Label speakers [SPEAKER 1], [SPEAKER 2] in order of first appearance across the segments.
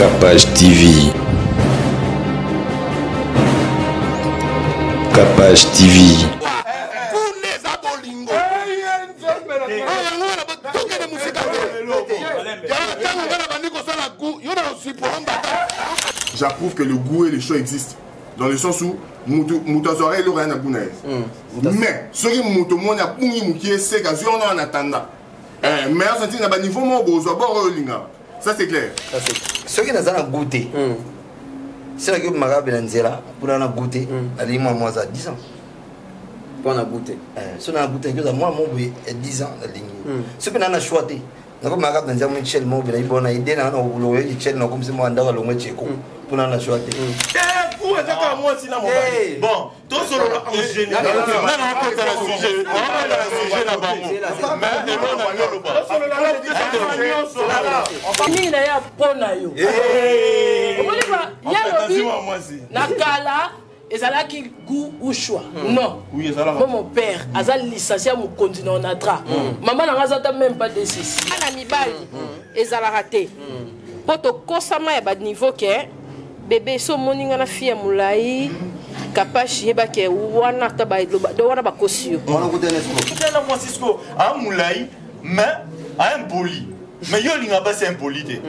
[SPEAKER 1] Capage TV. Capage TV.
[SPEAKER 2] J'approuve que le goût et les choix existent. Dans le sens où Moutazore il aura un abounaïs. Mais ce qui Moutomon a bouni moukié, c'est qu'à on en attendant. Mais on sentit à niveau mon beau, ça c'est clair.
[SPEAKER 3] Ce qui n'a pas goûté. C'est que Mara Benanzela, pour en goûter, elle est moi à 10 ans.
[SPEAKER 4] Pour en goûter.
[SPEAKER 3] Si on a goûté, moi, mon bébé est 10 ans. Ce qu'on a choisi. Nako Mara Benanzela, mon chel, mon bébé, il a idée, on a loué, il chel, comme si moi, on a loué, pour en choisi.
[SPEAKER 5] Bon, tout ce en général.
[SPEAKER 6] ezalaki goût ou choix. Non. Oui, moi, mon père, azal licencié mon continent natra. Maman n'a pas même pas de ceci.
[SPEAKER 7] Ana mibali ezala raté. Poto kosama ya ba niveau que bébé so moninga na fille mulai Capage yeba ke wana taba do wana ba kosio.
[SPEAKER 3] On a goûté
[SPEAKER 5] na moi Cisco a mulai mais a impoli. Mais yo linga pas c'est impolité.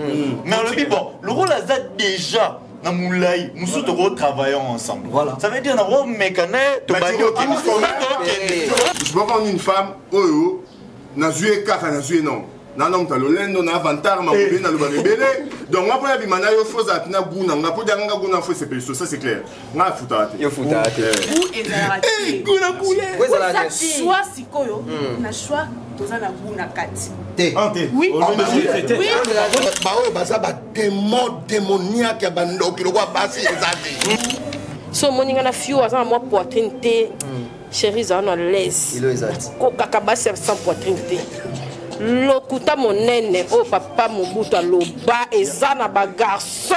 [SPEAKER 5] Mais on le dit bon, le rôle a déjà na moulay, nous sommes travaillons ensemble. Voilà. Ça veut dire na ro mécané to banyo qui
[SPEAKER 2] je peux prendre une femme oyo na joué kaka na joué non. Non, tu as le na avantage, ma na le banebele. Donc, moi, pour la bimana, il faut ça, na gouna, na pour dire nga gouna, faut c'est pécho, ça c'est clair. Na foutate.
[SPEAKER 4] Yo foutate.
[SPEAKER 6] Goût et zaraté.
[SPEAKER 2] Gouna goulé.
[SPEAKER 6] Choix sikoyo, na choix toza na gouna kati.
[SPEAKER 3] Té.
[SPEAKER 6] Oui.
[SPEAKER 2] Oui. Bah ouais, bah ça bah démon démoniaque bando qui le voit passer ezati.
[SPEAKER 7] So moninga na fio aza moi poitrine té. Chérie za na laisse.
[SPEAKER 3] Il est ezati.
[SPEAKER 7] Ko kakabasi sans poitrine té. Lokuta monene o papa mobutu aloba eza na ba garçon.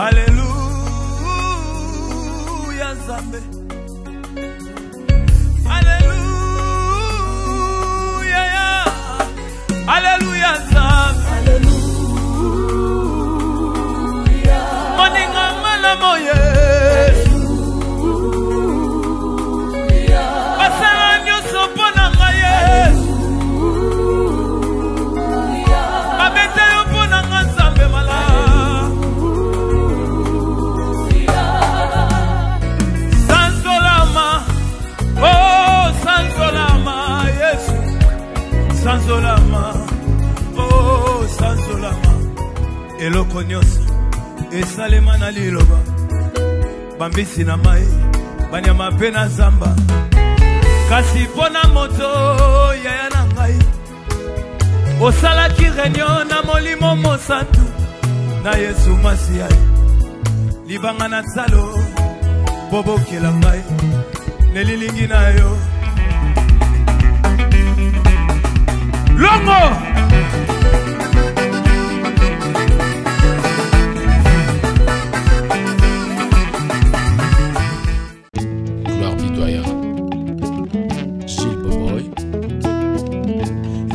[SPEAKER 8] Alléluia Zambé. Alléluia. Alléluia Zambé. Alléluia. Moninga ngala moye. Alléluia. Basala nyoso pona ngaye. Alléluia. Babete yo pona ngazambe mala. Sanzolama, oh Sanzolama, eloko nyonso esalema na liloba, bambisi na mai, banyama pe na zamba, kasi pona moto yaya na ngai, osalaki réunion na molimo mosantu, na Yesu Masiya, libanga na zalo bobo kelangai nelilingi na yo longo
[SPEAKER 1] Gloire Bidoya Gilles Boboy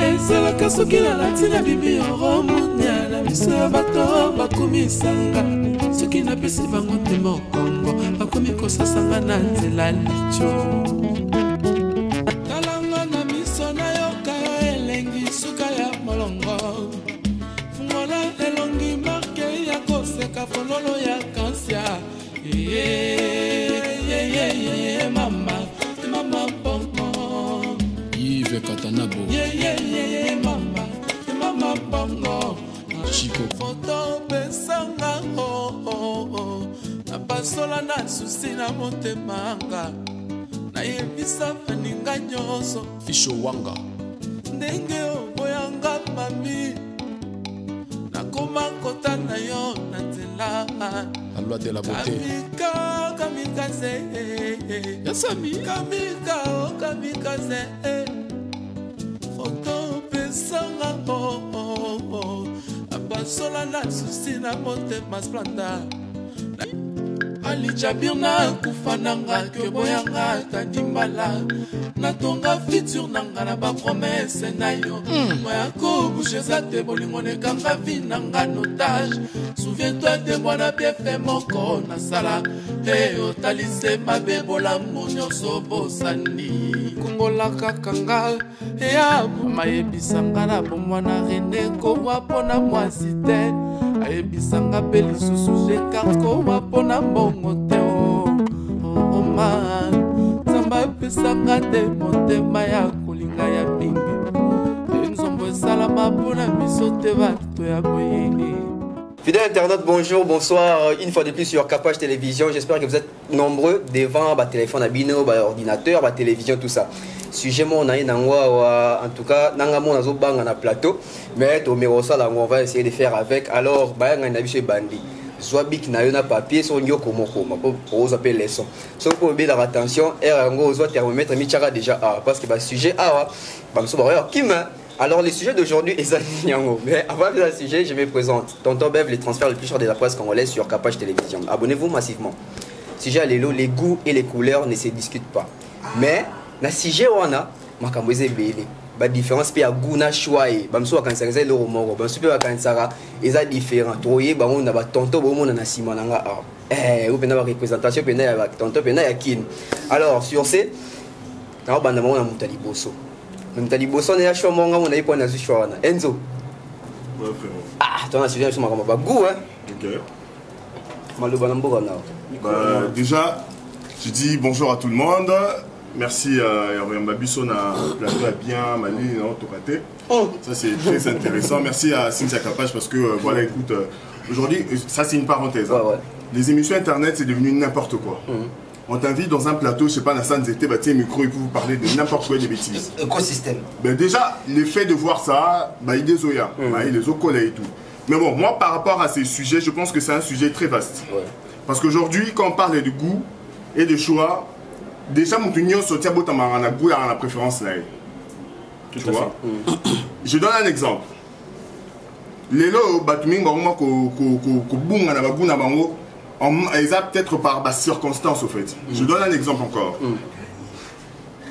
[SPEAKER 8] ezalaka soki nalati na bibi oromunia na miso ya bato bakomisanga soki napesi bango te mokongo bakomi kosasanga na nzela licho talanga na miso nayoka yo elengi suka ya molongo fungola elongi marke ya koseka fololo ya kansia mama mama bongo
[SPEAKER 1] Yves Katanabo
[SPEAKER 8] mama mama bongo
[SPEAKER 1] Chico
[SPEAKER 8] foto pesanga na pasola na susi na motemanga nayebisa baninga nyonso
[SPEAKER 1] Fisho Wanga
[SPEAKER 8] ndenge oboyanga mami nakoma kota na yo na nzela
[SPEAKER 1] La loi de la beauté
[SPEAKER 8] kamikaze
[SPEAKER 1] Yasami
[SPEAKER 8] kamikaze foto pesanga abasola na susi na motema splanda alijabir na kufa nanga keboyanga tandimbala natonga futur nanga na bapromese na yo moya kobushe eza te bolingo nekanga vi nanga notage souviens-toi de mwana biefe moko nasala e otalise mabe bolamu nyonso bosani kongolaka kanga eya mayebisanga na bomwana rene kowa mpona mwasi te ayebisanga mpe lisusu dekarte kowa mpona mbongo te oma nzambe apesanga te motema ya kolinga ya mingi enzombo esalama mpona miso te bato ya boyini.
[SPEAKER 4] Fidèles internautes, bonjour, bonsoir. Une fois de plus sur Capage Télévision. J'espère que vous êtes nombreux devant votre téléphone à bino, votre ordinateur, votre télévision, tout ça. Sujet mon en tout cas, nangamo nazo bang na plateau, mais au mirosa là on va essayer de faire avec. Alors, bah on a vu ce bandi. Zwabik na yona papier son yo komoko, ma pour vous appeler les sons. Sauf pour bien la attention, et ngo zo thermomètre mi chara déjà parce que bah sujet bah me soba qui me. Alors, le sujet d'aujourd'hui est Zanyango. Mais avant de faire le sujet, je me présente. Tonton Bev, les transferts les plus chers de la presse congolaise sur Capage Télévision. Abonnez-vous massivement. Sujet à l'élo, les goûts et les couleurs ne se discutent pas. Mais, le sujet wana, makamboze belé. La différence, il y a goût na choix. Bamso akansara c'est le romoro. Bamso pe akansara, ils sont différents. Troye, bah on a ba tonton, bah on a na simananga. Ou pena ba représentation, pena ya tonton, pena ya kin. Alors, sur ce, na ba na mo na mutali boso. Même t'as dit Bosson et Achou Monga, on a eu point à Zuchouana. Enzo.
[SPEAKER 2] Ouais, frérot.
[SPEAKER 4] Ah, tu as suivi sur ma goût, hein.
[SPEAKER 2] Ok.
[SPEAKER 3] Déjà,
[SPEAKER 2] je dis bonjour à tout le monde. Merci à Mbabiso na plateau à bien Mali non Tokate. Ça c'est très intéressant. Merci à Cynthia Capage parce que voilà écoute aujourd'hui ça c'est une parenthèse. Hein.
[SPEAKER 4] Ouais.
[SPEAKER 2] Les émissions internet c'est devenu n'importe quoi. On t'invite dans un plateau, je sais pas, Nassan Zété, bah, micro et puis vous parler de n'importe quoi des bêtises.
[SPEAKER 3] Écosystème.
[SPEAKER 2] Ben déjà, le fait de voir ça, bah, il est Zoya, il est Zokola et tout. Mais bon, moi par rapport à ces sujets, je pense que c'est un sujet très vaste. Ouais. Parce qu'aujourd'hui, quand on parle de goût et de choix, déjà, mon opinion sur Thiago Tamarana goût et la préférence là. Tu vois? Je donne un exemple. Les lots, Batuming, ils ont peut-être par circonstance au fait. Je donne un exemple encore.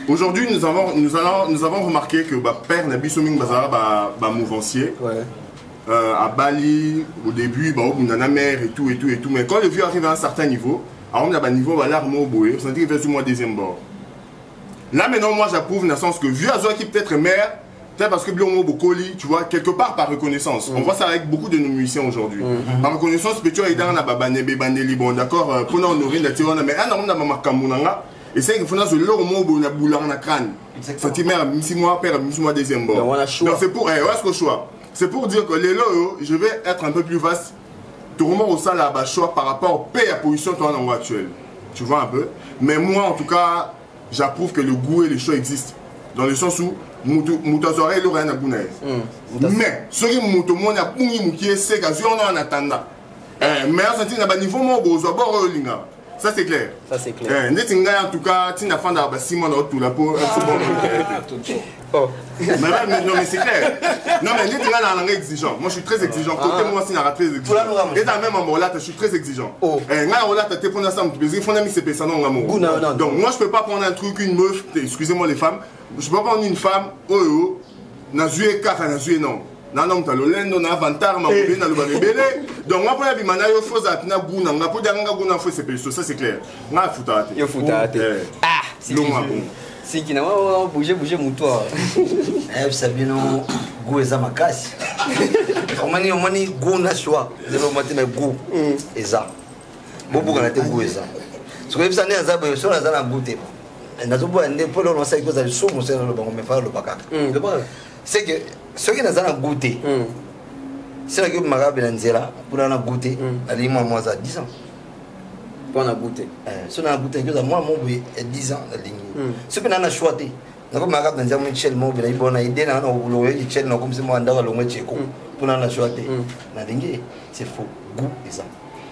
[SPEAKER 2] Aujourd'hui, nous avons remarqué que père Nabisoming Bazara mouvancier à Bali au début, on a la mer et tout. Mais quand le vieux arrive à un certain niveau, on a un niveau l'arme au bout, on dit qu'il fait moins deuxième bord. Là maintenant, moi j'approuve dans le sens que vieux Azoa qui peut-être mère. Peut-être parce que Biomo Bokoli, tu vois, quelque part par reconnaissance. On voit ça avec beaucoup de nos musiciens aujourd'hui. Par reconnaissance, peut-être qu'il y a un Babane, Babane, bon, d'accord, pour nous honorer, mais un homme n'a pas Kamunanga, et c'est qu'il faut que le mot de Boulan na crâne. Ça t'y met à 6 mois, père, 6 mois, deuxième bord. Donc c'est pour, choix. C'est pour dire que les lots, je vais être un peu plus vaste. Tout le monde au salaire à choix par rapport au paix à position toi dans actuel. Tu vois un peu. Mais moi, en tout cas, j'approuve que le goût et les choix existent. Dans le sens où Moutazore est l'oreille à Gounaï. Mais, ce qui est Moutomon a Bouni Moukié, c'est qu'à Zion en attendant. meilleur senti na niveau mo bozo bord linga. Ça c'est clair.
[SPEAKER 4] Ça c'est clair.
[SPEAKER 2] En tout cas, tu n'as pas d'arbre Simon tout la peau.
[SPEAKER 4] Oh.
[SPEAKER 2] Non mais c'est clair. Non mais tu as un exigeant. Moi je suis très exigeant. Côté moi aussi très exigeant. Et dans même en là je suis très exigeant. Là tu prends ça il faut un c'est ça non amour. Donc moi je peux pas prendre un truc une meuf, excusez-moi les femmes, je peux pas prendre une femme oh na jouer kaka na jouer non. Non, tu as le lendo, tu as avantage, tu as le rebelle. Donc, moi, pour les bimana, il faut que tu aies un goût, ça c'est clair. Tu as foutu.
[SPEAKER 4] Il faut ah, c'est si qui n'a pas bougé mon toit.
[SPEAKER 3] Eh, Sabino, goût et zamakasi. On m'a goût na choix. Je vais mettre mes goûts et ça. Beaucoup on a été goût et ça. Ce que ça n'est pas ça, c'est la goûter. Na zo bo ande pour le lancer que ça sous mon cerveau le bon me faire le baka. C'est que ceux qui n'ont pas goûté, c'est là que je suis pour en goûter. Elle moi ça 10 ans.
[SPEAKER 4] Pour en goûter.
[SPEAKER 3] Si on a goûté, moi, mon 10 ans. Ceux qui n'ont choisi, je suis Michel, je suis idée, Michel, comme si moi, je suis pour en choisi. C'est faux. Goût et ça.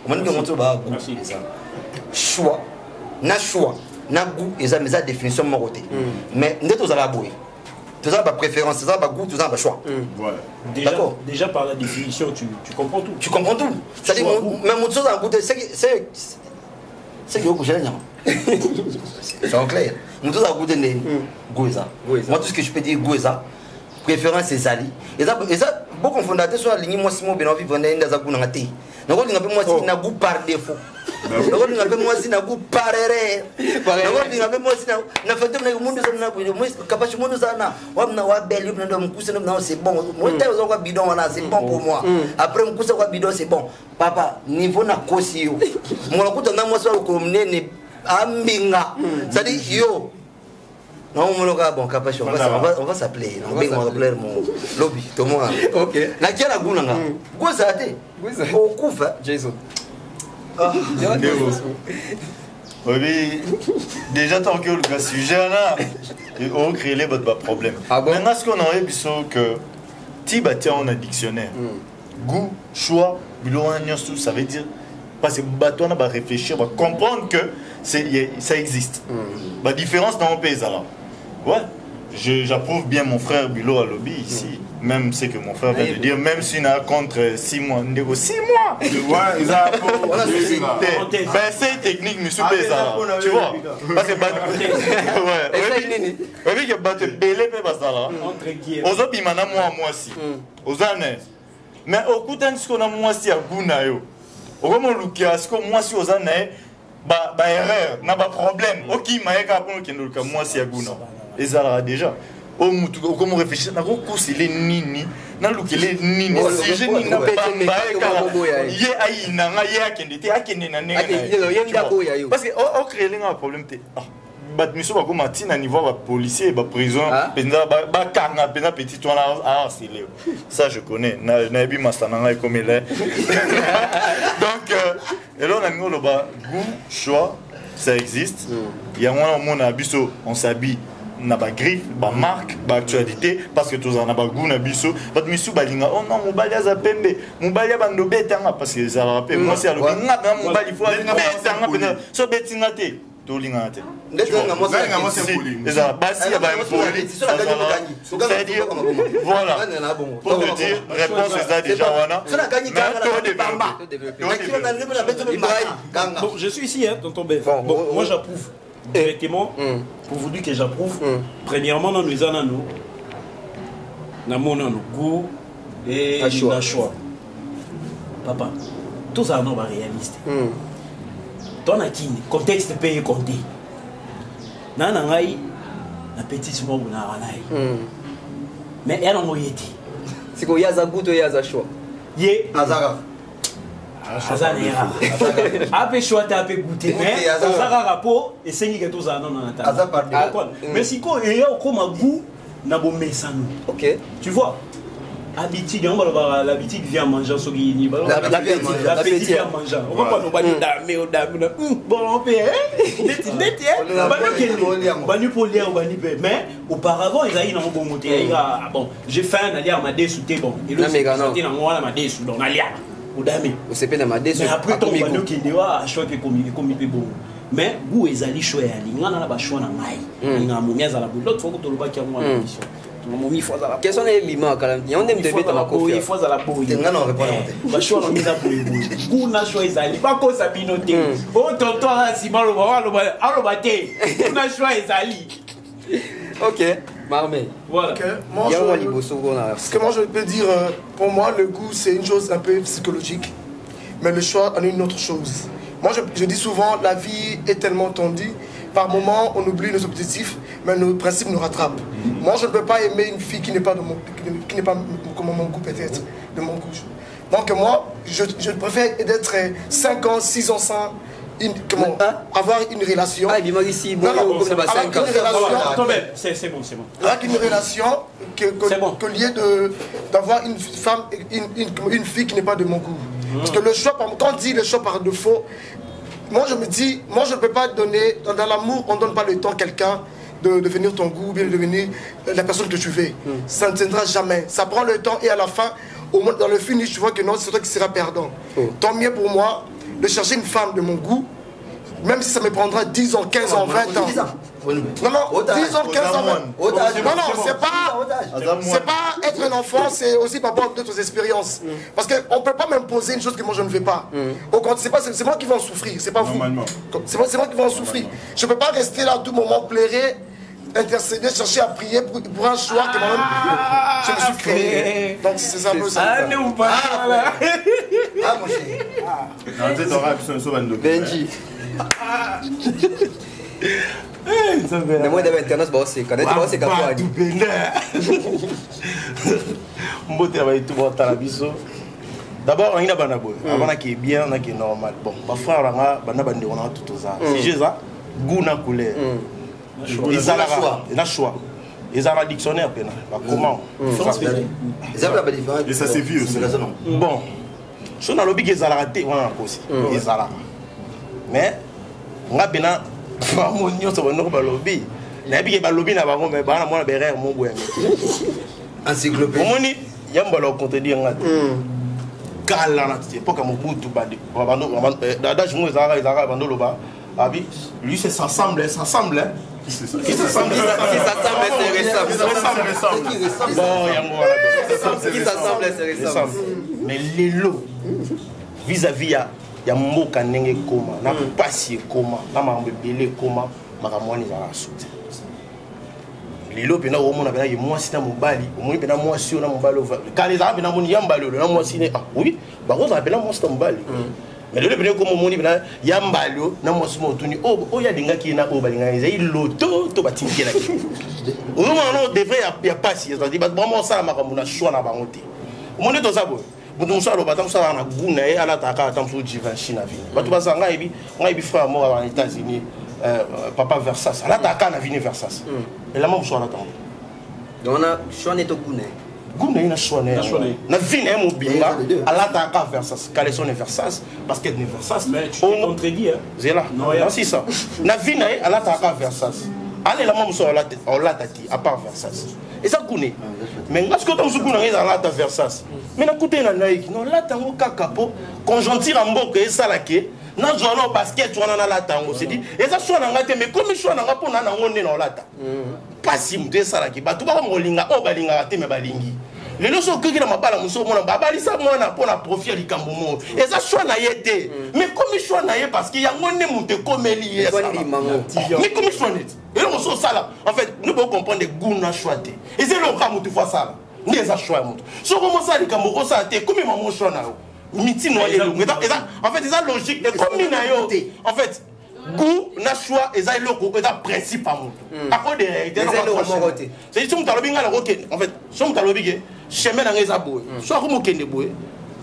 [SPEAKER 3] On dit que mon goût et ça. Choix. Na choix. Na goût et ça, mais ça définition de mon côté. Mais nous sommes à la bouée. Tout ça, ma préférence, tout ça, ma goût, tout ça, ma choix.
[SPEAKER 2] Voilà.
[SPEAKER 9] Déjà par la définition, tu comprends tout.
[SPEAKER 3] Tu comprends tout. C'est-à-dire, même mon chose en goût, c'est que vous couchez là. C'est en clair. Mon chose en goût, c'est goût. Moi, tout ce que je peux dire, goût, préférence, c'est Zali. Et ça, beaucoup de fondateurs sont alignés, moi, si mon bien envie, vendez dans un goût dans la thé. Donc, on a moi, si un goût par défaut. Donc, on a moi, si un goût par erreur. Donc, on a moi, si na fait de monde na moi capable monde ça na wa belle na me coucher na c'est bon moi t'es au bidon là c'est bon pour moi après me coucher au bidon c'est bon papa niveau na kosi yo mo la kuta na moi so ko mnene ambinga ça dit yo non mon loga bon capable on va s'appeler on va appeler mon lobby tout le monde OK na kia la gunanga quoi ça té au kufa
[SPEAKER 4] Jason
[SPEAKER 5] oui, déjà tant que le sujet là, on crée les problèmes. Maintenant, ce qu'on aurait vu que tu bâtis en un dictionnaire, goût, choix, ça veut dire parce que on va réfléchir, on va comprendre que ça existe. La différence dans le pays là. Ouais. J'approuve bien mon frère Bilo à lobby ici, même ce que mon frère vient de dire, même s'il a contre 6 mois. 6 mois.
[SPEAKER 2] Tu vois, ils ont
[SPEAKER 5] c'est technique, monsieur Bézard. Tu vois. Parce que oui, que battre belé pe basala. Aux autres il m'en a moi si. Aux années. Mais au coup d'un ce qu'on a moi si à Guna yo. Au comment Lukia ce que moi si aux années ba erreur, n'a pas problème. OK, maïka pour que nous moi si à Guna. Et ça déjà. Comment réfléchir na ko c'est les nini na lukele nini si je ni na bamba ye ayi na nga ye akende te akende na nenga parce que on crée un problème te bat miso ba ko matina niveau ba policier ba prison penza ba kanga penza petit toi là c'est ça je connais na bi mastana nga comme il est donc et là on a mis le bas goût choix ça existe il y a moi mon abisso on s'habille na ba griffe ba marque ba actualité parce que tous en a ba goût na biso bat misu balinga oh non mobali aza pembe mobali bando betanga parce que ça rappelle moi c'est alobi ngaba mobali faut betanga pena so betinga te to linga te
[SPEAKER 2] moi c'est poli
[SPEAKER 5] ça basi ya ba poli c'est-à-dire voilà pour te dire réponse c'est déjà wana
[SPEAKER 9] bon je suis ici hein tonton Ben bon moi j'approuve directement pour vous dire que j'approuve premièrement dans nous avons nous avons goût et la choix papa tout ça non réaliste ton akini contexte payé compter nana ngai na petit souvent na wanai mais elle en moyeti
[SPEAKER 4] c'est quoi yaza goût ou yaza choix
[SPEAKER 9] ye
[SPEAKER 3] azara
[SPEAKER 9] azanera ape choix ape goûter mais azara rapport et c'est que tout ça non na table mais si ko et comme goût na bo mesano
[SPEAKER 4] OK
[SPEAKER 9] tu vois habitude on va l'habitude vient manger ce qui ni l'appétit vient manger on va pas nous pas dame bon on peut mais auparavant ils allaient dans bon monter bon j'ai faim d'aller à ma dessous bon et le c'était dans moi ma dessous donc aller odame
[SPEAKER 4] osepe na made
[SPEAKER 9] mais après ton bando kende wa choix que comme bon mais goût ezali choix ya lingana na ba choix na ngai nga momi azala bo l'autre fois que toloba ki moi émission momi fois azala
[SPEAKER 4] question na lima kala yonde mdebe ta makofi
[SPEAKER 9] il faut azala bo
[SPEAKER 3] nga na répondre
[SPEAKER 9] ba choix na misa bo goût na choix ezali ba ko sa binote o tonto ala simalo ba alo te na choix ezali.
[SPEAKER 4] Ok, Marmé.
[SPEAKER 9] Voilà.
[SPEAKER 10] Okay. Ce que moi je peux dire, pour moi, le goût, c'est une chose un peu psychologique, mais le choix en est une autre chose. Moi, je dis souvent, la vie est tellement tendue, par moments, on oublie nos objectifs, mais nos principes nous rattrapent. Moi, je ne peux pas aimer une fille qui n'est pas, qui n'est pas comme mon goût, peut-être, de mon goût. Donc, moi, je préfère d'être 5 ans, 6 ans sans... avoir une relation.
[SPEAKER 4] Ah, il m'a ici, bon,
[SPEAKER 10] non, une relation.
[SPEAKER 9] C'est bon.
[SPEAKER 10] Avec une relation que lieu d'avoir une femme, une fille qui n'est pas de mon goût. Parce que le choix, quand on dit le choix par défaut, moi je me dis, moi je ne peux pas donner, dans l'amour, on ne donne pas le temps à quelqu'un de devenir ton goût, bien de devenir la personne que tu veux. Ça ne tiendra jamais. Ça prend le temps et à la fin, au moins dans le finish, tu vois que non, c'est toi qui seras perdant. Tant mieux pour moi de chercher une femme de mon goût, même si ça me prendra 10 ans, 15 ans, 20 ans. Non, 10 ans, 15 ans. Non, c'est pas être un enfant, c'est aussi par rapport à d'autres expériences. Parce qu'on ne peut pas m'imposer une chose que moi je ne veux pas. C'est moi qui vais en souffrir, c'est pas vous. C'est moi qui vais en souffrir. Je ne peux pas rester là à tout moment, pleurer, intercéder, chercher à prier pour un choix que moi-même je me suis créé. Donc c'est un peu ça.
[SPEAKER 9] Ah, non, pas.
[SPEAKER 3] Ah, mon cher.
[SPEAKER 4] Benji. Mais moi d'abord internet c'est quand c'est quand
[SPEAKER 5] d'abord on a banabo avant qui est bien on a qui est normal bon ma frère on a banabandi on a tout ça si j'ai ça goût na couleur ils ont la choix ils ont la dictionnaire comment
[SPEAKER 2] et ça c'est vieux aussi
[SPEAKER 5] bon si on a lobby qu'ils ont raté on a aussi ils ont mais on a bien mon nyonso bano balobi na bi ke balobi na bango mais bana mona berere mo boya
[SPEAKER 3] encyclopédie
[SPEAKER 5] omoni yamba lo contredire ngati kala na tie poka mo butu bande bando dada jumo ezara bando loba abi lui c'est s'assemble qui s'assemble bon yango
[SPEAKER 4] qui s'assemble c'est ressemble
[SPEAKER 5] mais lelo vis-à-vis ya mboka ndenge koma na pasi koma na mambo ebele koma makamwani za soute lelo pena omona pena mwasi na mobali omoni pena mwasi na mobali kale za pena moni yamba lelo na mwasi ne ah oui bakoza pena mwasi na mobali mais lelo pena comme omoni pena yamba lelo na mwasi motuni o ya dinga ki na o balinga ezai loto to batinki na ki omona no devrait ya pasi c'est-à-dire vraiment ça makambo na choix na bango te omoni to sabo Bon, ça, le bâtiment, ça, on a gouné, elle a attaqué à temps pour Givenchy na vie. Bah, tu vas ça, on a eu frère mort aux États-Unis, papa Versace. Elle a attaqué à vie Versace. Et là, moi, je suis en attendant.
[SPEAKER 4] Donc, on a choisi de gouné.
[SPEAKER 5] Gouné, on a choisi. On a vu un mobile, elle a attaqué à Versace. Quand elle est Versace, parce qu'elle est Versace.
[SPEAKER 9] Mais tu t'es contredit, hein?
[SPEAKER 5] C'est là. Non, c'est ça. On a vu elle a attaqué à Versace. Allez, là, moi, je suis en attendant, à part Versace. Et ça connaît. Mais parce que tu as dit que tu Versace. Mais tu as dit que non, là, tu as capo. Quand j'en tire en bas, ça là qui na jono basket tu na la tango c'est dit et ça soit na ngate mais comme je suis na ngapo na ngone na lata pas si mde ça là qui ba tu ba molinga o balinga te me balingi les loso que na mabala muso mona babali ça mona pour na profiter likambo mo et ça soit na yete mais comme je suis na yé parce qu'il y a ngone monte comme lié mais comme je suis net et on so ça là en fait nous pouvons comprendre des goûts na choité et c'est le cas mutu fois ça là ni ça choix mutu so comment ça likambo ko ça te comme maman choix na mitino et en fait c'est logique et comme minayo en fait goût na choix et ça le principe à mon à cause des c'est si on t'a lobby en fait si on t'a lobby chemin na ngeza boy soit comme kende boy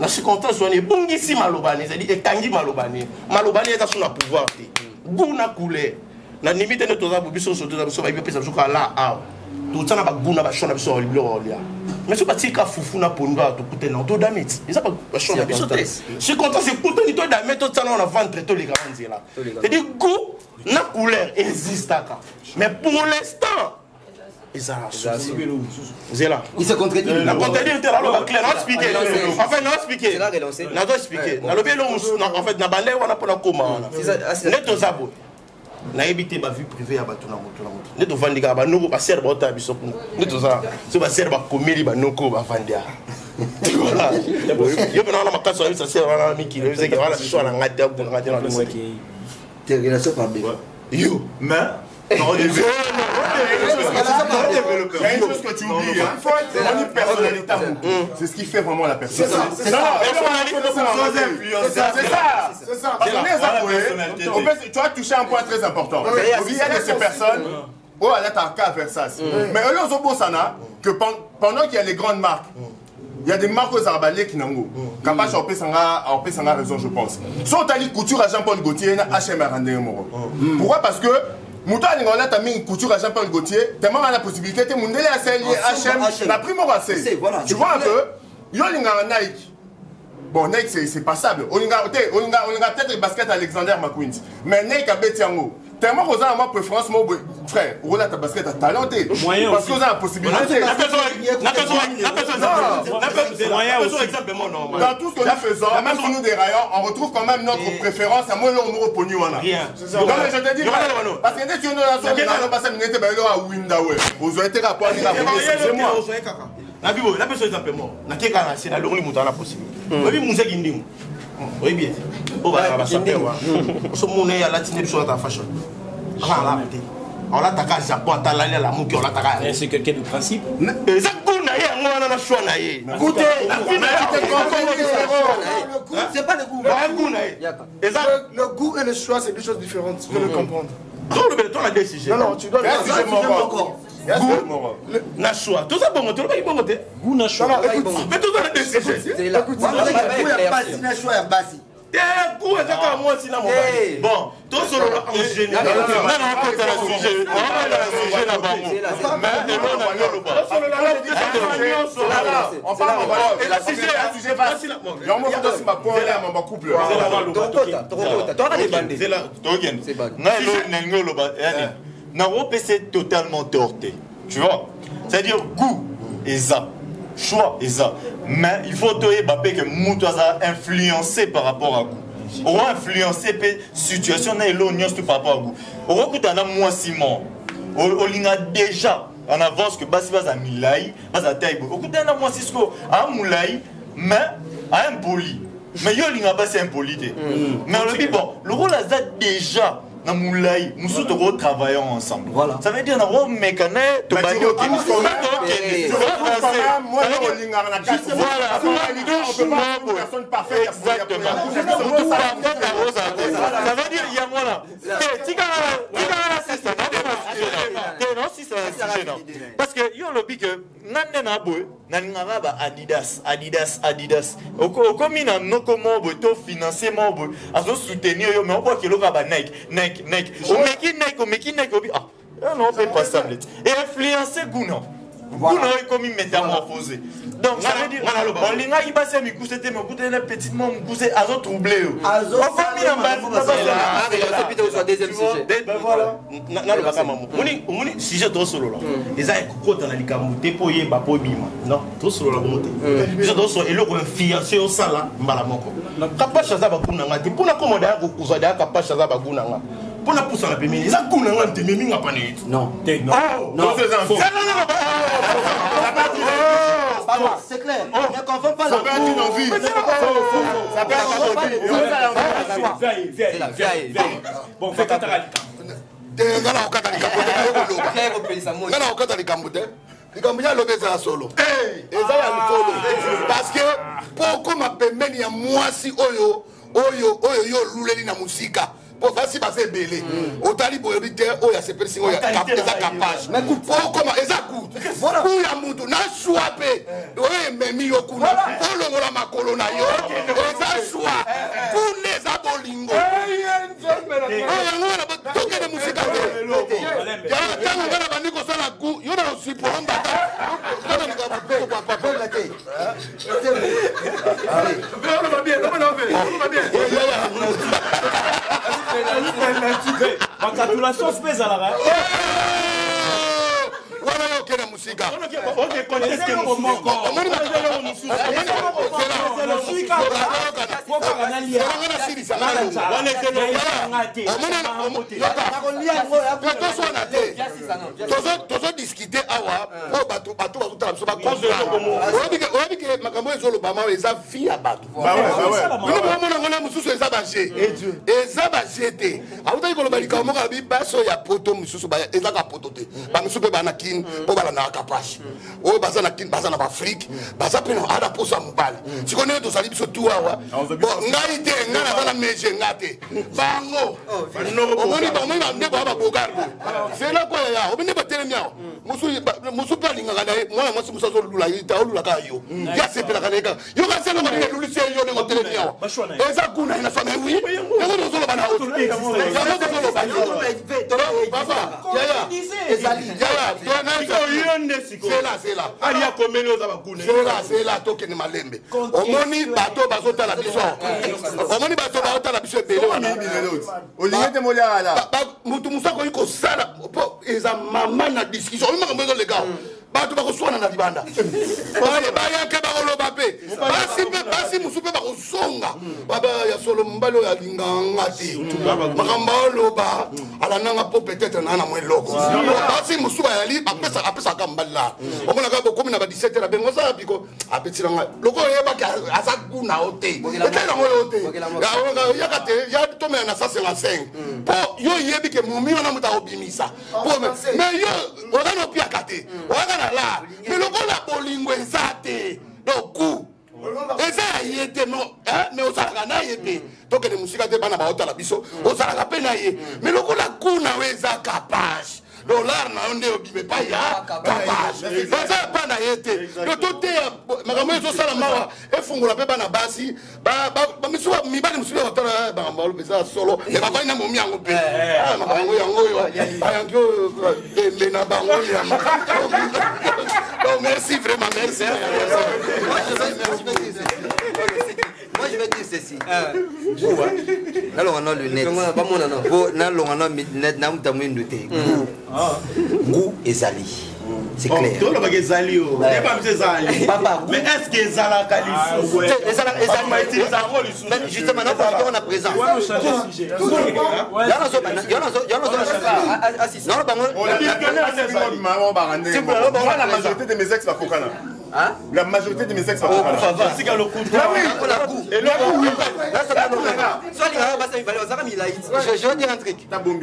[SPEAKER 5] na circonstance on est bongisi malobani c'est dit et kangi malobani est sur le pouvoir goût na couleur na limite de toza bobiso so toza biso ba pesa so là ah tout ça na ba goût na ba chona biso liblo là mais ce petit cas foufou na pondo à tout côté non tout damit ils ça pas chona biso je suis content c'est pour toi ni toi d'amet tout ça on a ventre tous les grands là c'est dit goût na couleur existe mais pour l'instant Zéla.
[SPEAKER 3] Il se contredit.
[SPEAKER 5] La contredit était là, on clair, on expliqué. En fait, on expliqué.
[SPEAKER 4] C'est là relancé.
[SPEAKER 5] On a expliqué. On a levé en fait, na balé, on a pas la comment. Net aux abos. Na évité ma vie privée à batuna moto. Net aux vandika ba noko ba serba ota biso. Net aux ça. So ba serba komeli ba noko ba vandia. Voilà. Yo maintenant la makasa ça serba na miki. Yo c'est que voilà choix na ngati ya ngati na le moki.
[SPEAKER 3] Tes relations par deux.
[SPEAKER 5] Yo, mais non, il y a
[SPEAKER 2] une chose que tu oublies, il faut être une personnalité. C'est ce qui fait vraiment la personne. C'est ça. C'est ça. Tu as touché un point très important. Il y a de ces personnes. Oh, elle est en cas vers ça. Mais eux, ils ont beau sana que pendant qu'il y a les grandes marques, il y a des marques aux arbalés qui n'ont pas. Kapache a raison, je pense. Si on t'a dit couture à Jean-Paul Gaultier, H&M a rendu un mot. Pourquoi? Parce que Mouta Ningola t'a mis une couture à Jean-Paul Gaultier, tellement la possibilité de Moundele à celle H&M, la prime au assez. Tu vois un peu? Yolinga Nike. Bon, Nike c'est passable. On a peut-être les baskets Alexander McQueen. Mais Nike a Betiango. Tellement qu'on a ma préférence, mon frère, on a ta basket à talenté. Parce qu'on a la possibilité. Dans tout ce que nous faisons, même si nous déraillons, on retrouve quand même notre préférence à moi, l'on nous repogné. Rien. Non, mais je te dis, parce que dès que tu nous as sorti, on a passé une minute, on a Windawe. Vous avez été rapport à moi.
[SPEAKER 5] La Bible, la personne est un peu mort. La Keka, c'est la Lorly Moutana possible. Oui, Moussa Guindim. Oui, bien. On va s'appeler. Ce monde est à la tine sur la fashion. On l'a taqué à Japon, à Talania, la mouki, on l'a taqué.
[SPEAKER 9] C'est quelqu'un de principe.
[SPEAKER 5] C'est cool, on a choix. Écoutez,
[SPEAKER 3] c'est pas le goût.
[SPEAKER 10] Le goût et le choix, c'est deux choses différentes. Je le comprends.
[SPEAKER 5] Toi, la décision.
[SPEAKER 10] Non, tu dois le
[SPEAKER 5] goût. Na choix. Tout ça, bon, tu l'as pas monté.
[SPEAKER 9] Goût na choix.
[SPEAKER 5] Mais tout ça, la décision.
[SPEAKER 3] Écoute, na choix à Bassi.
[SPEAKER 5] Bon, tout ce en général. C'est totalement torté. Tu vois? C'est-à-dire goût et ça. Choix et ça. Mais il faut que Moutaza influencé par rapport à goût. On va influencer la situation par rapport à goût. On va écouter un mois Simon. On a déjà en avance que Bassi va à Milaï, va à Taïbo. On écoute un mois Cisco à Moulaï, mais à un poli. Mais il y a pas impolité. Mais on le dit bon, le rôle a déjà. Moulaï, nous sommes travaillons ensemble. Voilà. Ça veut dire que nous mécanisme de personne parfaite. Exactement. Ça veut dire qu'il y a moi là. Parce que il y a le big Nandena Boy, Nangaraba Adidas. Au commun, non comment to financer mon boy, à soutenir, mais on voit que le gaba Nike. On non, pas ça. Et influencer Gounon. Gounon est comme une métamorphosée. Donc, ça veut dire, on l'a dit, c'était mon cousin, petit mon cousin, Azo troublé. Azo, deuxième sujet. Voilà. Si j'ai trop solo là. Les aïe, quand on a dit qu'on déploie, bah, pour bima. Non, trop solo là, monter. J'ai trop solo, et le fiancé au sala, malamonko. Capach à Zabagouna, pour la commander à Gouzada, Capach à Zabagouna. Pour la pousse à la pémine, ils ont coulé un de mes à paner. Non. Non,
[SPEAKER 3] c'est clair. Ne confond pas la.
[SPEAKER 2] Ça peut être une envie. Ça peut être une envie.
[SPEAKER 9] Bon, fais
[SPEAKER 10] parce que pourquoi ma pembe ni ya mwasi oyo luleli na musika pour facile passer belé otali boyobite oya se persi oya eza capage pourquoi eza coup voilà pour ya mutu na choix oye memi yokuna olongola makolo na yo eza choix pour les abolingo oya ngona toke de musika ya tango ngana bandi ko sala coup yo na supporta
[SPEAKER 11] wana yo okende musika tozodiskute awa po bato bazotala biso bakoyebike makambo ezolobama eza vi ya bato omonangona mosusu eza baje te autaki koloba likambo moko abi baso ya poto mosusu ezaka poto te bamisusu mpe bana kini mpo balandaka kapashe oyo baza na kini baza na baafrike baza mpe ada poso ya mobali siko ndenge tozali biso tu awa ngai te ngai naza na mege nga te bango omoni bandeko ya babogarde zela koyaya omi nde batelemi awa mosu mpe alingaka na ye mwana mwasi mosu azolula ye te olulaka yo yasepelaka na ye kaka yo kaselonga ndenge elulisi ye yo ndenge otelemi awa eza kuna ye na sona wi yango tozoloba na yango tozoloba zela tokende malembe omoni bato bazotala biso ebele wana mutu mosu akoki kosala po eza mama na discussion omi makambo ezoleka bato bakoswana na libanda bayake bakoloba mpe basi mosu mpe bakosonga ya solo mobali oyo alinganga te makambo oloba alandanga mpo peut-être naa na mwa eloko basi mosu bayali apesaka mobali la omonaka bokomi na ba 17 na bengo osala biko apetilanga loko oyebaki aza kuna o te etelango yo te yaka te ya tomela na 155 mpo yo oyebi ke momi wana moto akobimisa mais yo oza na opiaka te oyaka na lar mais lokola bolingo eza te doku eza ya ye te mais ozalaka na ye te tokende mosika te bana baotala biso ozalaka mpe na ye mais lokola kuna oyo eza capage dollar na yo nde obime epai ya capage baza epa na ye te toteya makambo oyo ezosala mawa efungola mpe bana basi mibali mosusu batala makambo aloba eza solo me bavali na momi yango mpe makambo yango oyo bayangi oyo dembe na bango nyama donc merci vraiment merci.
[SPEAKER 3] Moi je vais dire ceci. Nalongana lunette. Nalongana lunette na mutamu ndote. Ngou ezali. C'est clair.
[SPEAKER 5] Tout le monde ezali o. Et pas monsieur ezali. Papa. Mais est-ce que ezala kalifu?
[SPEAKER 3] Ezala mais justement on a présent.
[SPEAKER 2] La majorité de mes ex va kokana. La majorité de mes ex va kokana.
[SPEAKER 5] C'est que le coup.
[SPEAKER 3] Et le je vais dire un truc.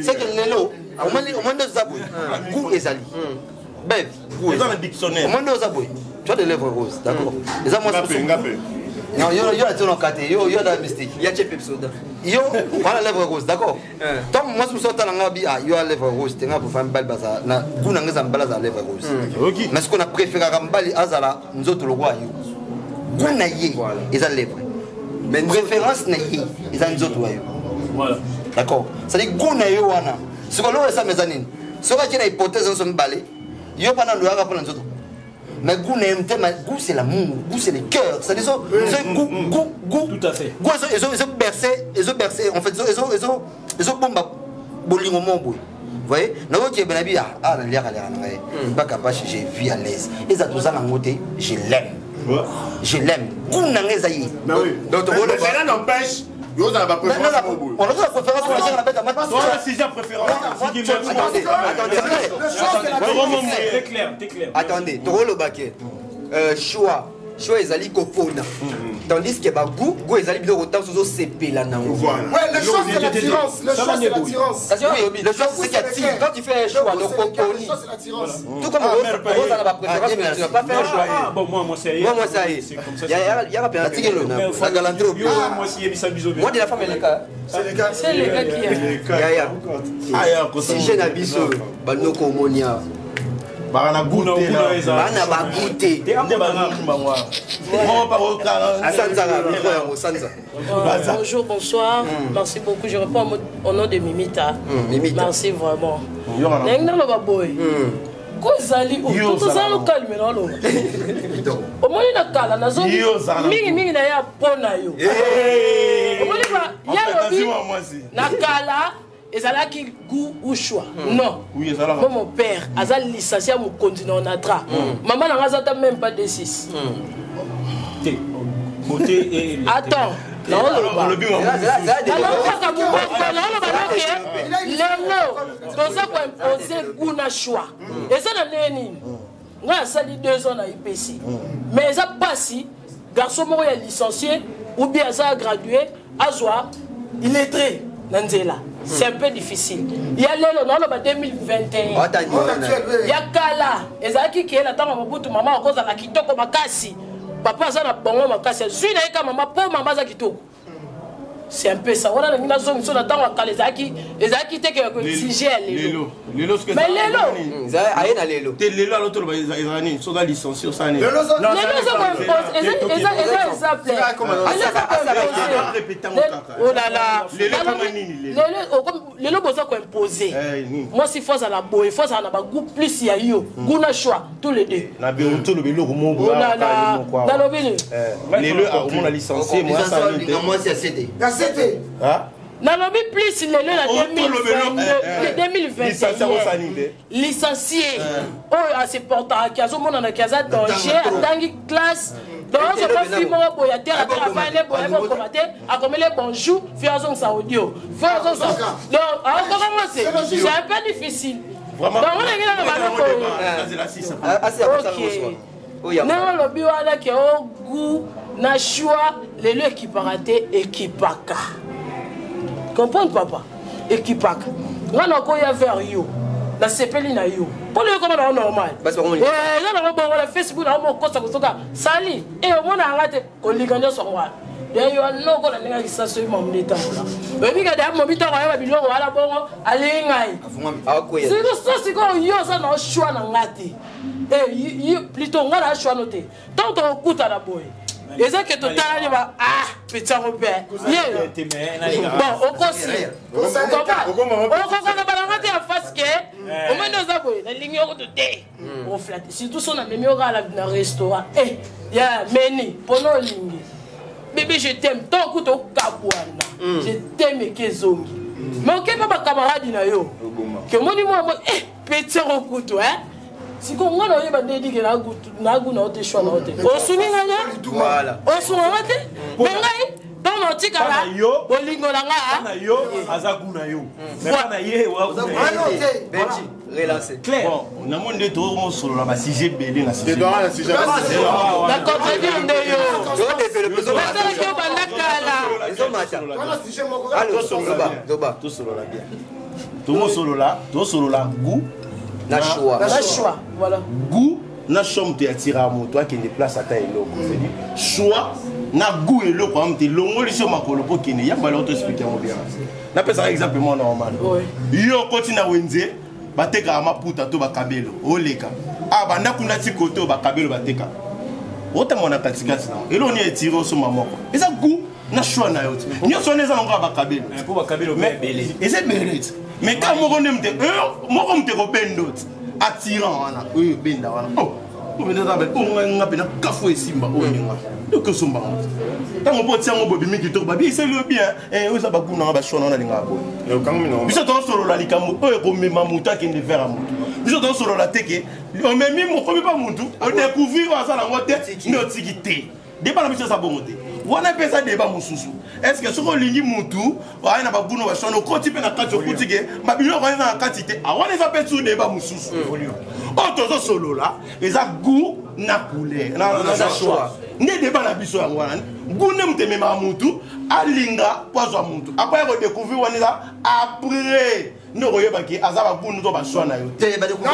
[SPEAKER 3] C'est que Nelo, au moins de Zaboué, goût ezali. Bev, goût ezali. Au moins de Zaboué. Tu as des lèvres roses, d'accord. Les amours non, il y a ton côté, il y a la mystique. Il y a des pepsoda. Yo, on a lèvres roses, d'accord. Tant moi je me sens dans il y a lèvres roses, tu as pour faire un bal bazar. Na goût n'a pas bazar lèvres roses. Mais ce qu'on a préféré à Rambali azala, nous autres le roi yo. Goût n'a yé, ils ont lèvres. Mais préférence n'a yé, ils ont nous autres yo. Voilà. D'accord. Ça dit goût n'a yo wana. Ce qu'on a ça mes années. Ce qu'on a une hypothèse dans son balai, yo pas dans le roi pour nous autres. Mais goût c'est l'amour, goût c'est le cœur. C'est goût. Tout à fait. Goût ils ont bercé, en fait ils ont bomba bolingo mombo. Vous voyez? Na qui est benabi na lia pas capable j'ai vie à l'aise. Et ça tout ça côté, je l'aime. Je l'aime. Goût na ngezayi. Donc
[SPEAKER 2] cela n'empêche on a la préférence
[SPEAKER 3] on a la préférence pour les gens avec la matin.
[SPEAKER 5] On a la sixième préférence.
[SPEAKER 4] Attendez. Attendez, Toro Baké. Choix ezali kopona. Tandis que goût ezali bien autant sous CP là non.
[SPEAKER 10] Ouais, le choix c'est l'attirance, le choix c'est l'attirance.
[SPEAKER 3] Le choix c'est qu'il attire. Quand tu fais un choix donc
[SPEAKER 10] le choix c'est l'attirance.
[SPEAKER 3] Tout comme Rose a la préférence mais tu vas pas faire un choix.
[SPEAKER 9] Bon moi ça y est.
[SPEAKER 3] Moi ça y est. Il y a pas bien attirer le la galanterie au bio.
[SPEAKER 9] Moi si yebisa biso.
[SPEAKER 3] Moi de la femme les gars.
[SPEAKER 6] C'est les gars qui
[SPEAKER 3] si j'ai nabiso banoko monia.
[SPEAKER 5] Bana goûter
[SPEAKER 3] bana ba goûter
[SPEAKER 6] bonjour bonsoir merci beaucoup je réponds au nom de Mimita merci vraiment nengna ba boy ko zali o to zalo calme na lo o moni na kala na zo mingi na ya pona yo o moni ba ya lobi na kala ezalaki goût ou choix. Non. Oui, moi, mon père, a licencié à mon continent Natra. Maman n'a même pas de 6. Attends. Non, choix. Et ça, on a sali 2 ans à IPC. Mais ça passe, garçon mort est licencié ou bien ça a gradué, à Zoa, il est très Nanzela. C'est un peu difficile. Il y a le 2021. Il y a Kala. Et ça qui est là, tant que maman, à cause de la kitoko makasi. Papa, ça n'a pas bon makasi. Je suis là, maman, pour maman, ça kitoko. C'est un peu ça. On a une zone sur la table à les acquis que si Lélo. Lélo, ce que mais Lélo. Lélo. Lélo, l'autre, ils sont licenciés au Sané. Lélo, oh là là. Lélo, besoin qu'on imposer. Moi, si force à la boue, force à la goût plus il y a eu. Goût na choix, tous les deux. La bientôt le vélo, oh là là. Dans le vélo. Lélo, on a licencié. Moi, c'est CD. C'était. Nalobi plus il est là 2021. Licencié. Oh, à ses porteurs, qui a mon en casa danger, à tangi classe. Donc, je peux filmer un boyateur, à travailler, à commettre les bonjours, faire son audio. Faire son son. Donc, comment c'est un peu difficile. Vraiment. Donc, on est là. Non, le bio a qui a goût. Na choix les lieux qui paraté équipaka. Comprends papa? Équipaka. On a quoi y faire yo. La CPL na yo. Pour le comment normal. Parce que on là on a Facebook na on kosa kosoka. Sali et on a raté ko liganya so wa. D'ailleurs non ko na nga ça sur mon état là. Mais bi ga da mo bi ta ko ya biloko wala bongo ali ngai. C'est ça c'est ko yo ça na choix na ngati. Et plutôt on a choix noté. Tant on coûte à la boy. Et ça que tout à l'heure, petit Robert. Bon, au conseil. On a face que, au moins nous avons la ligne de thé. On flatte. Surtout si on a même au restaurant. Eh, il y a menu pour nos lignes. Bébé, je t'aime. Tant que tu as je t'aime et que zongi. Mais ok, pas ma camarade, que moi, petit Rokuto, hein. Si on a un dit que na goût choix na hote. O sumi nganya? Voilà. O sumi ngate? Mais ngai dans notre kala bolingo na nga. Na yo azagu na yo. Mais pas na ye wa. Benji, relancer. Claire. Bon, na monde to mo solo la masije belé na sije. Dedans la sije. La contredire de yo. Yo développer so. Parce que balaka la. Ils ont macha. Voilà sije moko. Allô Zoba. Tout solo la bien. Tout mo solo la goût. Na choix. Voilà. Goût, na chambre te attire à mon toi qui ne place à ta elo. C'est-à-dire choix, na goût et l'eau par exemple longo lisio makolo po kene ya ba l'autre expliquer mon bien. Na pesa par exemple mon normal. Yo continue à wenze, bateka maputa to ba kabelo. Oleka. Ah ba nakuna ti koto ba kabelo bateka. Ota mona katikati na. Elo ni etiro so mamoko. Eza goût na choix na yo. Nyo so neza ngo ba kabelo. Pour ba kabelo belé. Et c'est mérite. Mais quand moi on aime te ko bendot attirant wana oyo benda wana oh on benda ba on ngapena kafo esimba o ninga donc somba tant on peut tiango bobi mingi to ba bi c'est le bien et oza ba kuna ba shona na linga bo yo quand même biso to solo la likambo oyo ko mema muta ki ne faire mutu biso to solo la teke on memi mo ko pas mutu on découvrir ça la ngote no tikité débat na biso sa bongote wana pesa débat mususu est-ce que soko lingi mutu wa na babuno wa shono ko tipe na kati okutike mabilo ko na kati te awana za petu débat mususu otozo solo la eza goût na couleur na choix ne débat na biso ya wana goût ne muteme ma mutu alinga pozo mutu après ko découvrir wana za après ne royeba ki azaba goût to ba choix na yo te ba découvrir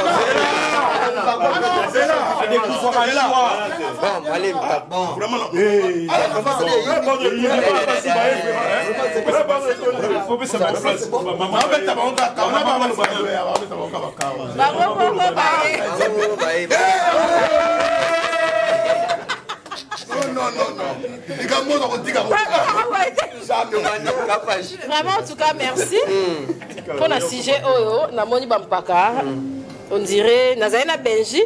[SPEAKER 7] Vraiment, en tout cas, merci pour la sujet. Na moni bampaka. On dirait Nazaïna Benji,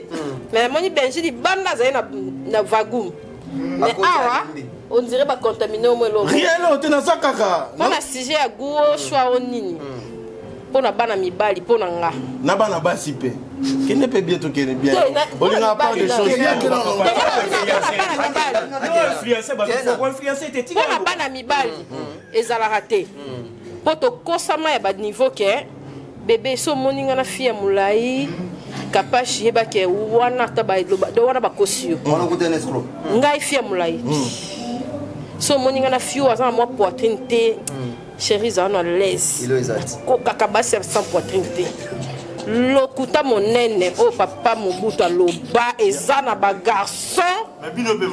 [SPEAKER 7] mais moni Benji dit bam Nazaïna na Vagoum. Mais awa, on dirait pas contaminé au moins l'eau.
[SPEAKER 2] Rien là, on est dans ça kaka.
[SPEAKER 7] Pour la sujet à goût choix au nini. pona bana mibali pona nga.
[SPEAKER 12] Na bana basi pe. Qui ne peut bien tout bien. On n'a pas de choses.
[SPEAKER 7] Pona bana mibali ezala raté. Poto kosama ya ba niveau ke bébé so moninga na fille mulai kapashi yeba ke wana taba do wana bakosio.
[SPEAKER 3] Wana kutene escroc.
[SPEAKER 7] Ngai fille mulai. So moninga na fille azana moi poitrine te. Chérie zana l'aise.
[SPEAKER 3] Il est exact.
[SPEAKER 7] Ko kakabasi sans poitrine te. Lokuta monene o papa mobuta loba ezana ba garçon.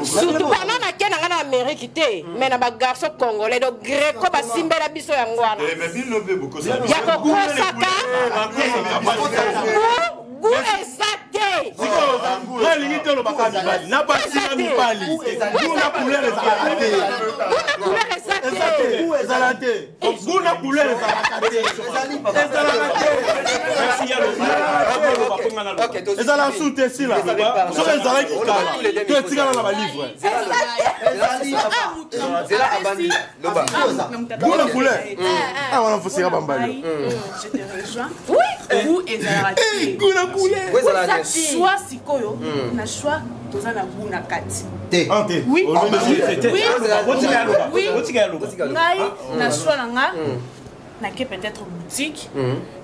[SPEAKER 7] Surtout pendant na kena ngana Amérique te, mais na ba garçon congolais do greco ba simbela biso ya ngwana.
[SPEAKER 5] Mais bino be boko ça.
[SPEAKER 7] Ya ko kosaka. Gu ezate.
[SPEAKER 12] Na limite lo baka mibali. Na basi na mibali. Guna couleur ezalate.
[SPEAKER 7] Guna couleur ezate.
[SPEAKER 12] Gu ezalate. Guna couleur ezalate. Merci ya lo. Ezala soute si la. So ezala ki kala. Que tigala na ba livre.
[SPEAKER 4] Zela abandi. Loba.
[SPEAKER 12] Guna couleur. Ah on faut sera bambali.
[SPEAKER 13] Je te rejoins. Oui. Vous ezala.
[SPEAKER 12] Guna couleur.
[SPEAKER 13] Choix sikoyo na choix tozana guna kati.
[SPEAKER 7] Oui.
[SPEAKER 13] Oui. Ngai na choix nanga. Naké peut-être boutique.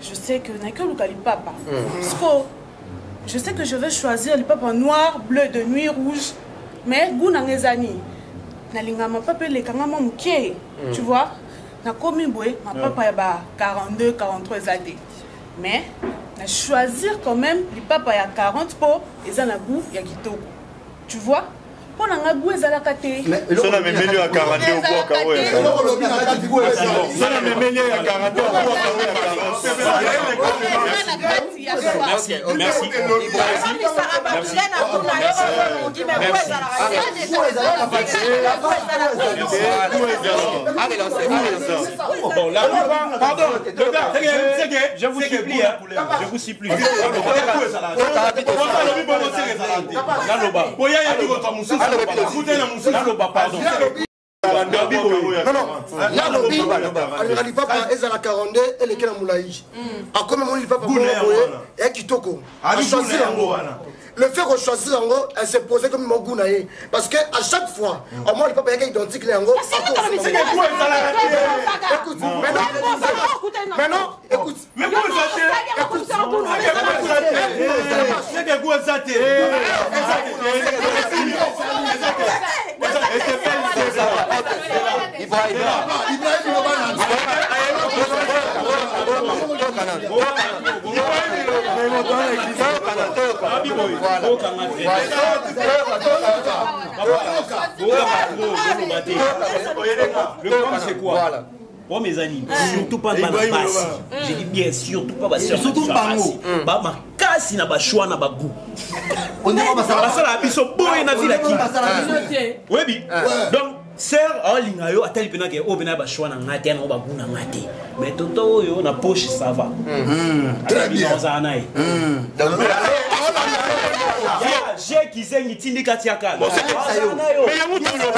[SPEAKER 13] Je sais que naké lukali papa. Je sais que je vais choisir le papa noir, bleu de nuit, rouge. Mais guna ngezani. Nalinga ma papa le kanga muke. Tu vois? Na komi boy, ma papa ya ba 42, 43 années. Mais na choisir quand même le papa ya 40 pour et na goût ya kitoko. Tu vois? Pour nga goût ezala kate.
[SPEAKER 5] Ça na memeli à 42 au bois kawe. Ça na memeli à 42 au bois Merci.
[SPEAKER 12] Bon, là, pardon, je vous supplie. Je vous supplie. Pardon.
[SPEAKER 10] Papa ezala 42 et les kena moulaï. A comme mon papa et kitoko. A choisir yango. Le fait de choisir yango, elle s'est posée comme mon gounaye parce que à chaque fois, au moins le papa est identique yango. Écoute, maintenant, écoute. Mais vous écoute.
[SPEAKER 12] C'est que vous le problème c'est quoi? Bon mes amis, surtout pas de basse. J'ai dit bien surtout pas basse. Surtout pas bah ma casse na ba choix na ba goût. On est pas ça la biso boy na ville qui. Oui bi. Donc sœur en ligne yo ateli pena ke o bena ba choix na ngate na ba goût na ngate. Mais toto yo na poche ça va. Très bien. J'ai qui zeng itindi katiaka. Mais ya mutu yo.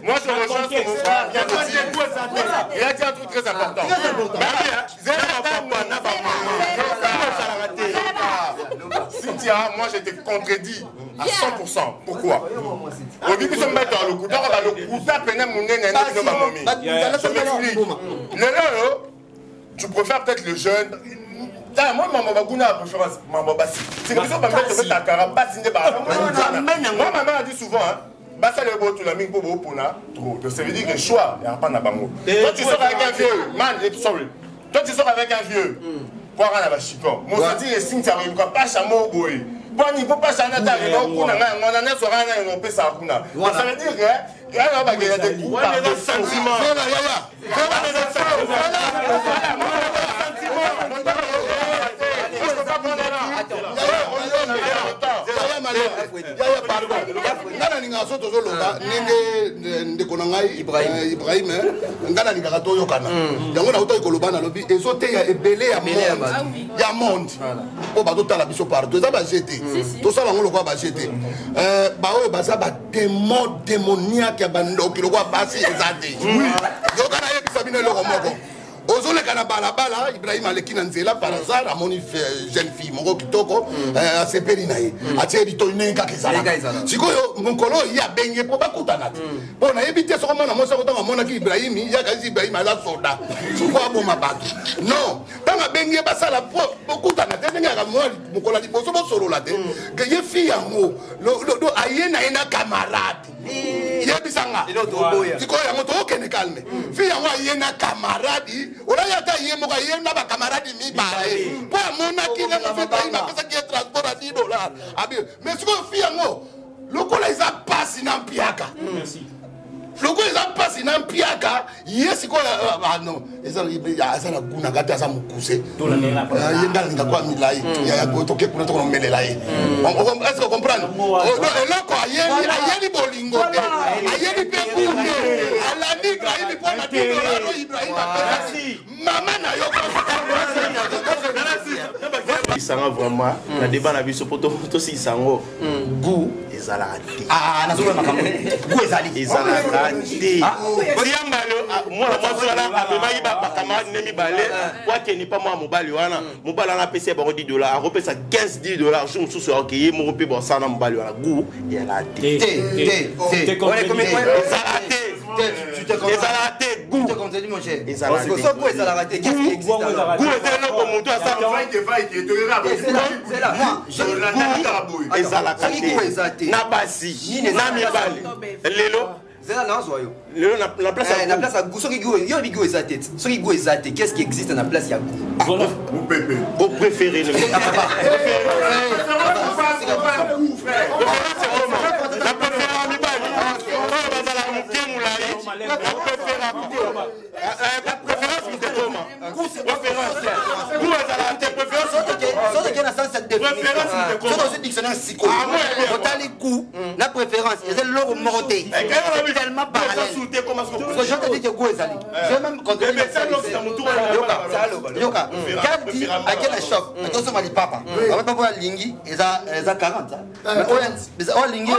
[SPEAKER 2] Moi je rejoins ce que vous faites. Il a dit un truc très important. Cynthia, moi je te contredis à 100%. Pourquoi? Au début, je me mets dans le coup. Dans le coup, tu préfères peut-être le jeune. Moi, maman Baguna a préférence. Maman Bassi. C'est comme ça que je vais te mettre la carapace. Moi, ma mère a dit souvent, Bassa le beau, tu l'as mis pour beau pour là. Ça veut dire que le choix, il n'y a pas de bango. Toi, tu sors avec un vieux. Man, sorry. Toi, tu sors avec un vieux. Pour aller à la chicon. Moi, ça dit, signe, ça ne va pas chameau, boy. Bon, il ne faut pas changer ta vie. On a fait ça. Ça veut dire que. Il y a des goûts. Il y a des sentiments.
[SPEAKER 11] nga nalinga so tozoloba ndenge ndeko na ngai Ibrahim nga nalingaka toyokana yango nautaki koloba nalobi ezoteya ebele ya monde mpo bazotala biso partout eza bajete tosala yango lokwa bajete baoyo baza bademo démoniake ya bandoki lokwa basi eza te yoka nayebisa bino eloko moko ozoleka na balabala Ibrahim aleki na nzela par hasard amoni jeune fille moko kitoko asepeli na ye atie litoi ndenge kaka ezalaka sikoyo mokolo ye abenge mpo bakutana te mpo nayebi te soko mwana mwasi akotanga amonaki Ibrahim yakasi Ibrahim aza soda soko aboma bato non ntango abengi ye basala po bokutana te ndenge yaka mokolo ya liboso bosolola te ke ye fille yango aye na ye na camarade yebisanga sikoyo yango tookende calme fille yango aye na camarade olaya ata ye moko ye na bakamaradi mibale mpo amonaki na Ibrahim apesaki ye transport ya $10 mais sikoyo fille yango lokola eza pasi na mpiaka lokola eza pasi na mpiaka ye sikoyo eza na guna kati aza mokuse ye nga nalinga kwa milai toke kuna tokonomelela ye est-ce que comprendre eloko ayeli bolingo te ayeli mpe kunde alandi Ibrahim mpona $10 Ibrahim apesaki mama na yo
[SPEAKER 5] isanga vraiment na débat na biso poto si sango goût ezalaka te
[SPEAKER 3] nazoba makambo goût
[SPEAKER 5] ezalaka te yambalo mwana mwasi wana amemaki bakamarade ne mibale po akeni mpa mwa mobali wana apesi bango $10 akopesa $10 jour mosusu akeye moko mpe bosana mobali wana goût ezalaka te ezalaka te ezalaka te goût ezalaka te goût eza eloko moto ezalaka te na basi na mibale lelo
[SPEAKER 4] la place à goût. Qu'est-ce qui existe dans la place à goût?
[SPEAKER 5] Au préféré. La
[SPEAKER 3] préférence, c'est l'eau monté. Tellement parallèle. Parce que je te dis que goût est allé. Je vais même continuer. Yoka, quand dit à quel choc, attention à papa. On va pas voir Lingi, ils ont 40. Mais on Lingi, ils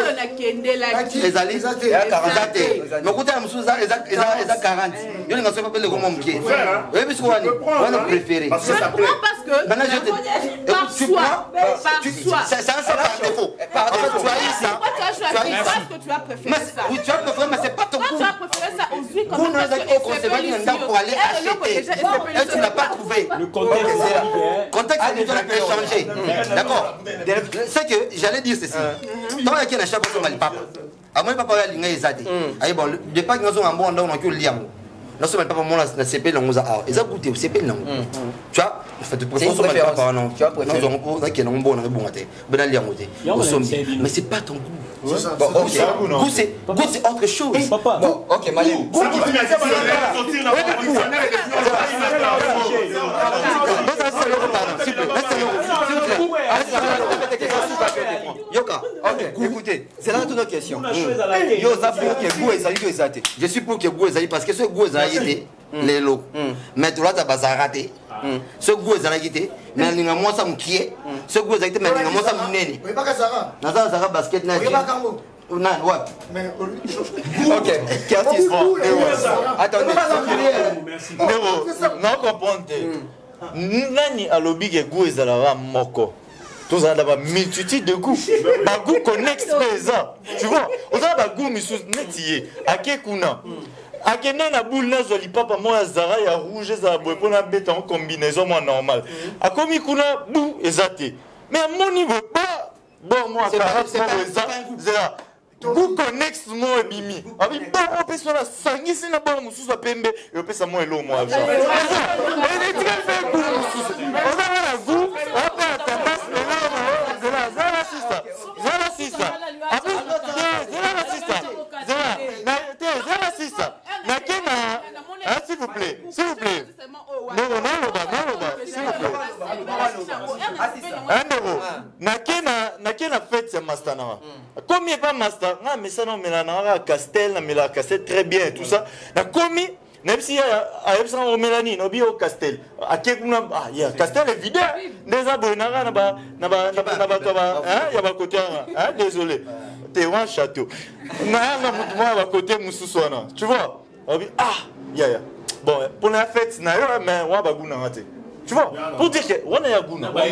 [SPEAKER 3] allent 40. Mais écoutez, ils ont 40. Ils n'ont pas le gros monde qui est. Oui, mais c'est quoi on préféré.
[SPEAKER 13] Parce que maintenant je te
[SPEAKER 3] c'est un défaut. En fait, tu as eu ça.
[SPEAKER 13] Parce que tu as préféré ça.
[SPEAKER 3] Oui, tu as préféré, mais c'est pas ton goût.
[SPEAKER 13] Tu as préféré ça aux huiles
[SPEAKER 3] comme ça. Pour aller acheter. Et tu n'as pas trouvé. Le contexte est changé. D'accord. C'est que j'allais dire ceci. Tant qu'il y a un chapeau sur le papa. À moi, papa, il y a des zadés. Bon, de pas que nous sommes en bon, on a que le lien. Non seulement papa moi na CP lango za ils ont goûté CP lango tu vois en fait tu préfères son papa non tu vois préfère non on a qui non bon na bon até ben ali yango té mais c'est pas ton goût bon OK goût c'est autre chose
[SPEAKER 4] papa bon OK Malien goût Yoka, ok, écoutez, c'est là toute notre question. Yo, ça pour que goût est je suis pour que goût est parce que ce goût est les lots. Mais tu l'as raté. Ce goût est mais il y a moins ça m'quier. Ce goût est mais il y a moins ça m'nene.
[SPEAKER 10] Mais pas Zara.
[SPEAKER 3] Nasa Zara basket na. Non, ouais.
[SPEAKER 10] Mais
[SPEAKER 3] OK, Curtis. Attendez.
[SPEAKER 5] Non comprendre. Nani alobi ke goût ezalaka moko. Tous ont une multitude de goûts. Ba goût connexe présent. Tu vois, on a ba goût misus netié. Akekuna. Akena na boule na zoli papa moi Zara ya rouge za boy pour na bête en combinaison moi normal. Akomi kuna bou ezate. Mais à mon niveau pas bon moi c'est pas Zara. Goût connexe moi bimi. Abi ba on peut sur la sangi c'est na ba mususu pembe et on peut ça moi elo moi. Et les très fait goût mususu. On a la goût s'il vous plaît. Non, s'il vous plaît. nake na fête ya master nanga komi pas master nga mesana omela nanga castel na mela castel très bien et tout ça na komi même si ayebisa omela nini obi au castel ake kuna ya castel est vide ndeza boye nanga na bato ya bakote anga désolé t'es un château nanga mutu mwa bakote mosusu wana tu vois obi ya bon pour la fête na yo mais wa baguna ngate tu vois pour dire que on est à Gouna mais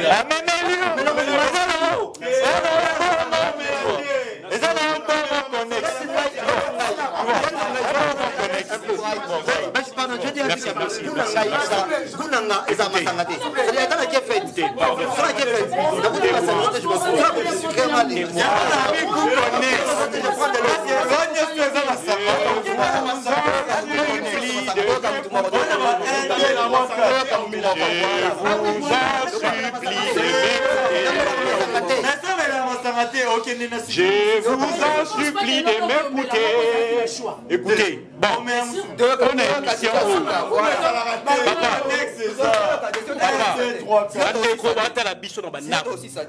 [SPEAKER 5] je vous en supplie de m'écouter. Écoutez, bon, on est mission.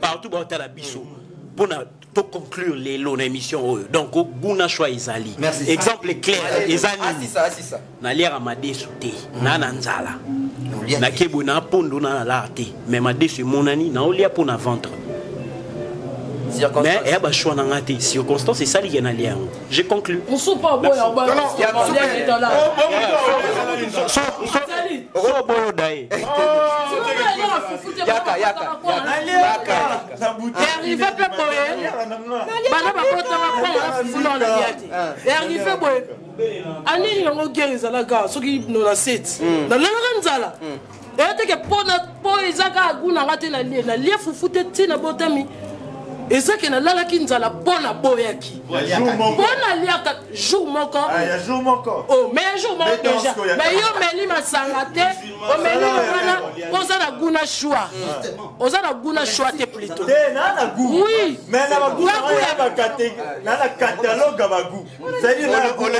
[SPEAKER 5] Partout, pour conclure les lots d'émission, donc Gouna choix Izali. Exemple clair, Izali. Nalière Amadé Souté, Nananzala. Nakebu na pondo na larte, mais Madé sur mon ani, na olia pour na ventre. Mais il y a des choix dans la circonstance, c'est ça qui est allié. J'ai conclu. On ne sait pas bon.
[SPEAKER 6] Et ça qui n'a là qui nous a la bonne boyaki. Bonne liaka jour moko. Jour moko. Oh mais jour moko déjà. Mais yo meli masangate, o meli wana, oza na guna choix. Oza na guna choix te plutôt.
[SPEAKER 5] Na na goût.
[SPEAKER 6] Oui.
[SPEAKER 5] Mais na ba goût na la catalogue ba goût. C'est dire na guna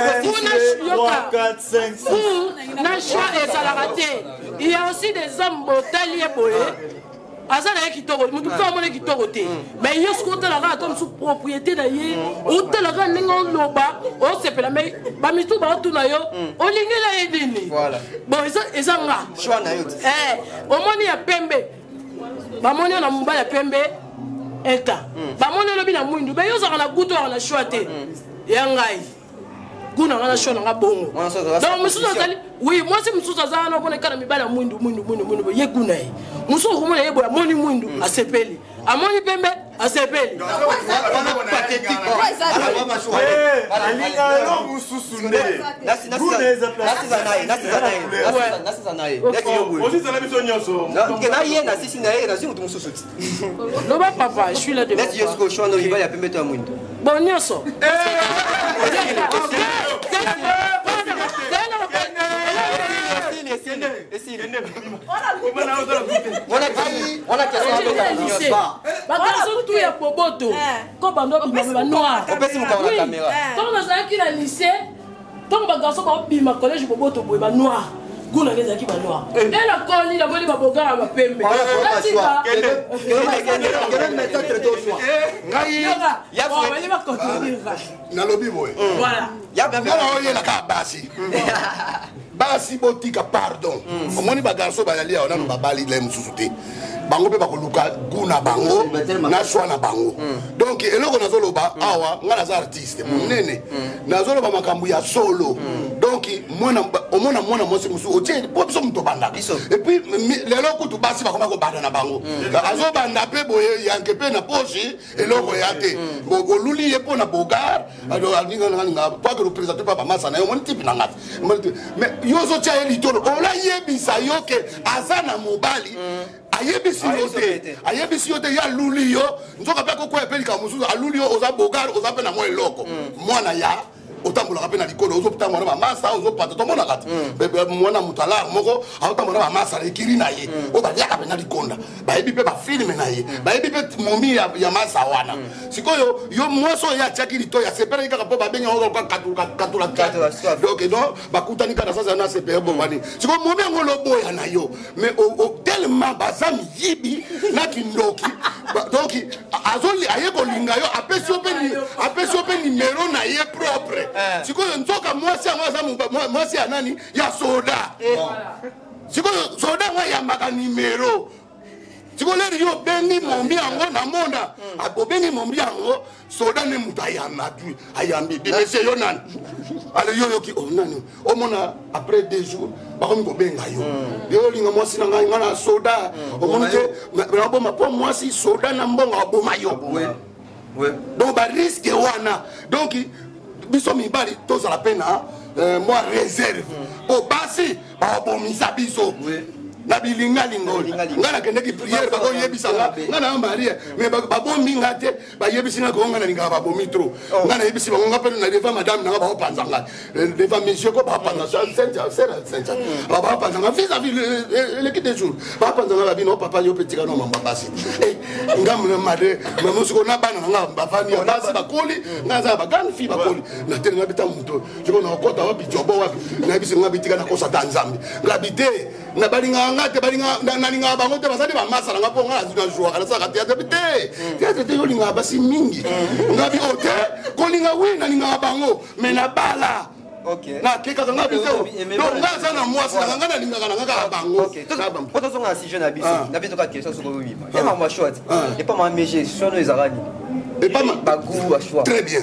[SPEAKER 5] 4 5 6.
[SPEAKER 6] Na choix et ça la raté. Il y a aussi des hommes botaliers boyé. Azana qui toro, mutu fa mona qui toro te. Mais yo skota la ga tom sous propriété na ye, o te la ga ningo loba, o sepela mais ba mitu ba tu na yo, o lingela edini. Voilà. Bon eza nga. Choix na yo. O moni ya pembe. Ba moni na mba ya pembe eta. Ba moni lobi na mwindu, ba yo za na guto na choix te. Ya ngai. Guna ngana choix na bongo. Donc musu zali, oui, moi si musu za na bona kana mibala mwindu ye guna ye. Musu kumona yebo amoni mwindu asepeli. Amoni pembe asepeli. Loba papa, je suis là devant. Bon nyoso. On a tout ya poboto. Quand bando bima noir. On peut se monter la caméra. Quand on a qui la lycée, tant ba garçon ba bima collège poboto boy ba noir. Guna ngeza ki ba noir. Et la coli la boli ba bogara ba pembe.
[SPEAKER 11] Na lobi boy.
[SPEAKER 6] Voilà.
[SPEAKER 11] Ya bien bien la ka basi. Basi botika pardon. Omoni ba garçon ba yali ona ba bali le mususuté. Bango pe ba ko luka guna bango na shwa na bango. Donc eloko nazoloba awa ngala za artiste munene. Nazoloba makambu ya solo. Donc mwana omona mwana mosi musu otie popso mto banda. Et puis leloko tu basi ba ko banda na bango. Azo banda pe boye yanke pe na poche eloko yate. Bogo luli yepo na bogar. Alors alinga nga pas que représenter papa masa na yo mon type na ngata. Mais yozo tia elitolo ola yebisa yoke azana mobali. Ayebisi yote ya luli yo nzoka pe ko epeli ka mususu aluli yo oza bogar oza pe na mo eloko mwana ya otambolaka mpe na likolo ozotambola na bamasa ozopata tomona kati mwana moto alare moko aotambola na bamasa na ekiri na ye oyo baliaka mpe na likonda bayebi mpe bafilme na ye bayebi mpe momi ya masa wana sikoyo yo mwasi oyo atiaki litoyi asepelaki kaka mpo babengi yango katula donc non bakutani kaka sasa na asepele bobani sikoyo momi yango loboya na yo mais tellement baza miyibi na kindoki donc aye kolinga yo apesi yo mpe nimero na ye propre sikoyo nzoka mwasi yango aza mwasi ya nani ya soda sikoyo soda yango ayambaka nimero sikoyo leri yo obengi mombi yango na mona obengi mombi yango soda ne moto ayambi monsieur yo nani ale yo yoki nani omona après 2 jours bakomi kobenga yo olinga mwasi na ngai nga na soda omoni te naboma mpo mwasi soda na mbongo aboma yo donc bariske wana donc biso mibali tozala mpe na mwa réserve mpo basi babomisa biso na bilingalingoli nga nakendeki priere bakoyebisanga nga na marie mais babombi nga te bayebisi nga konga nalingaka babomi trop nga nayebisi bango nga mpe na deva madame nanga baopanza nga deva monsieur ko baopanza baopanza nga vis-à-vis l'équipe des jours baopanza nga babino papa yo mpe tika no mamba basi nga made mamosiko na bana nanga bafani ya basi bakoli nga aza bagane fi bakoli natele nga bita moto siko nakokota wapi jobo wapi nayebisi nga bitika nakosa ta nzambe nga bite na balinga nga te nalinga bango te basali bamasa nanga mpo nga nazwaka nasalaka teatre te yolingaa basi mingi ngabi o te kolinga wi nalingaka bango me na bala nakekaka nga bite donc nga aza na mwasi nanga nga nalingaka nanga kaka bango
[SPEAKER 4] po tozonga na sujet na biso na biso toka question soko oyima ema mwa short epa ma mege sono ezalaka nini
[SPEAKER 11] très bien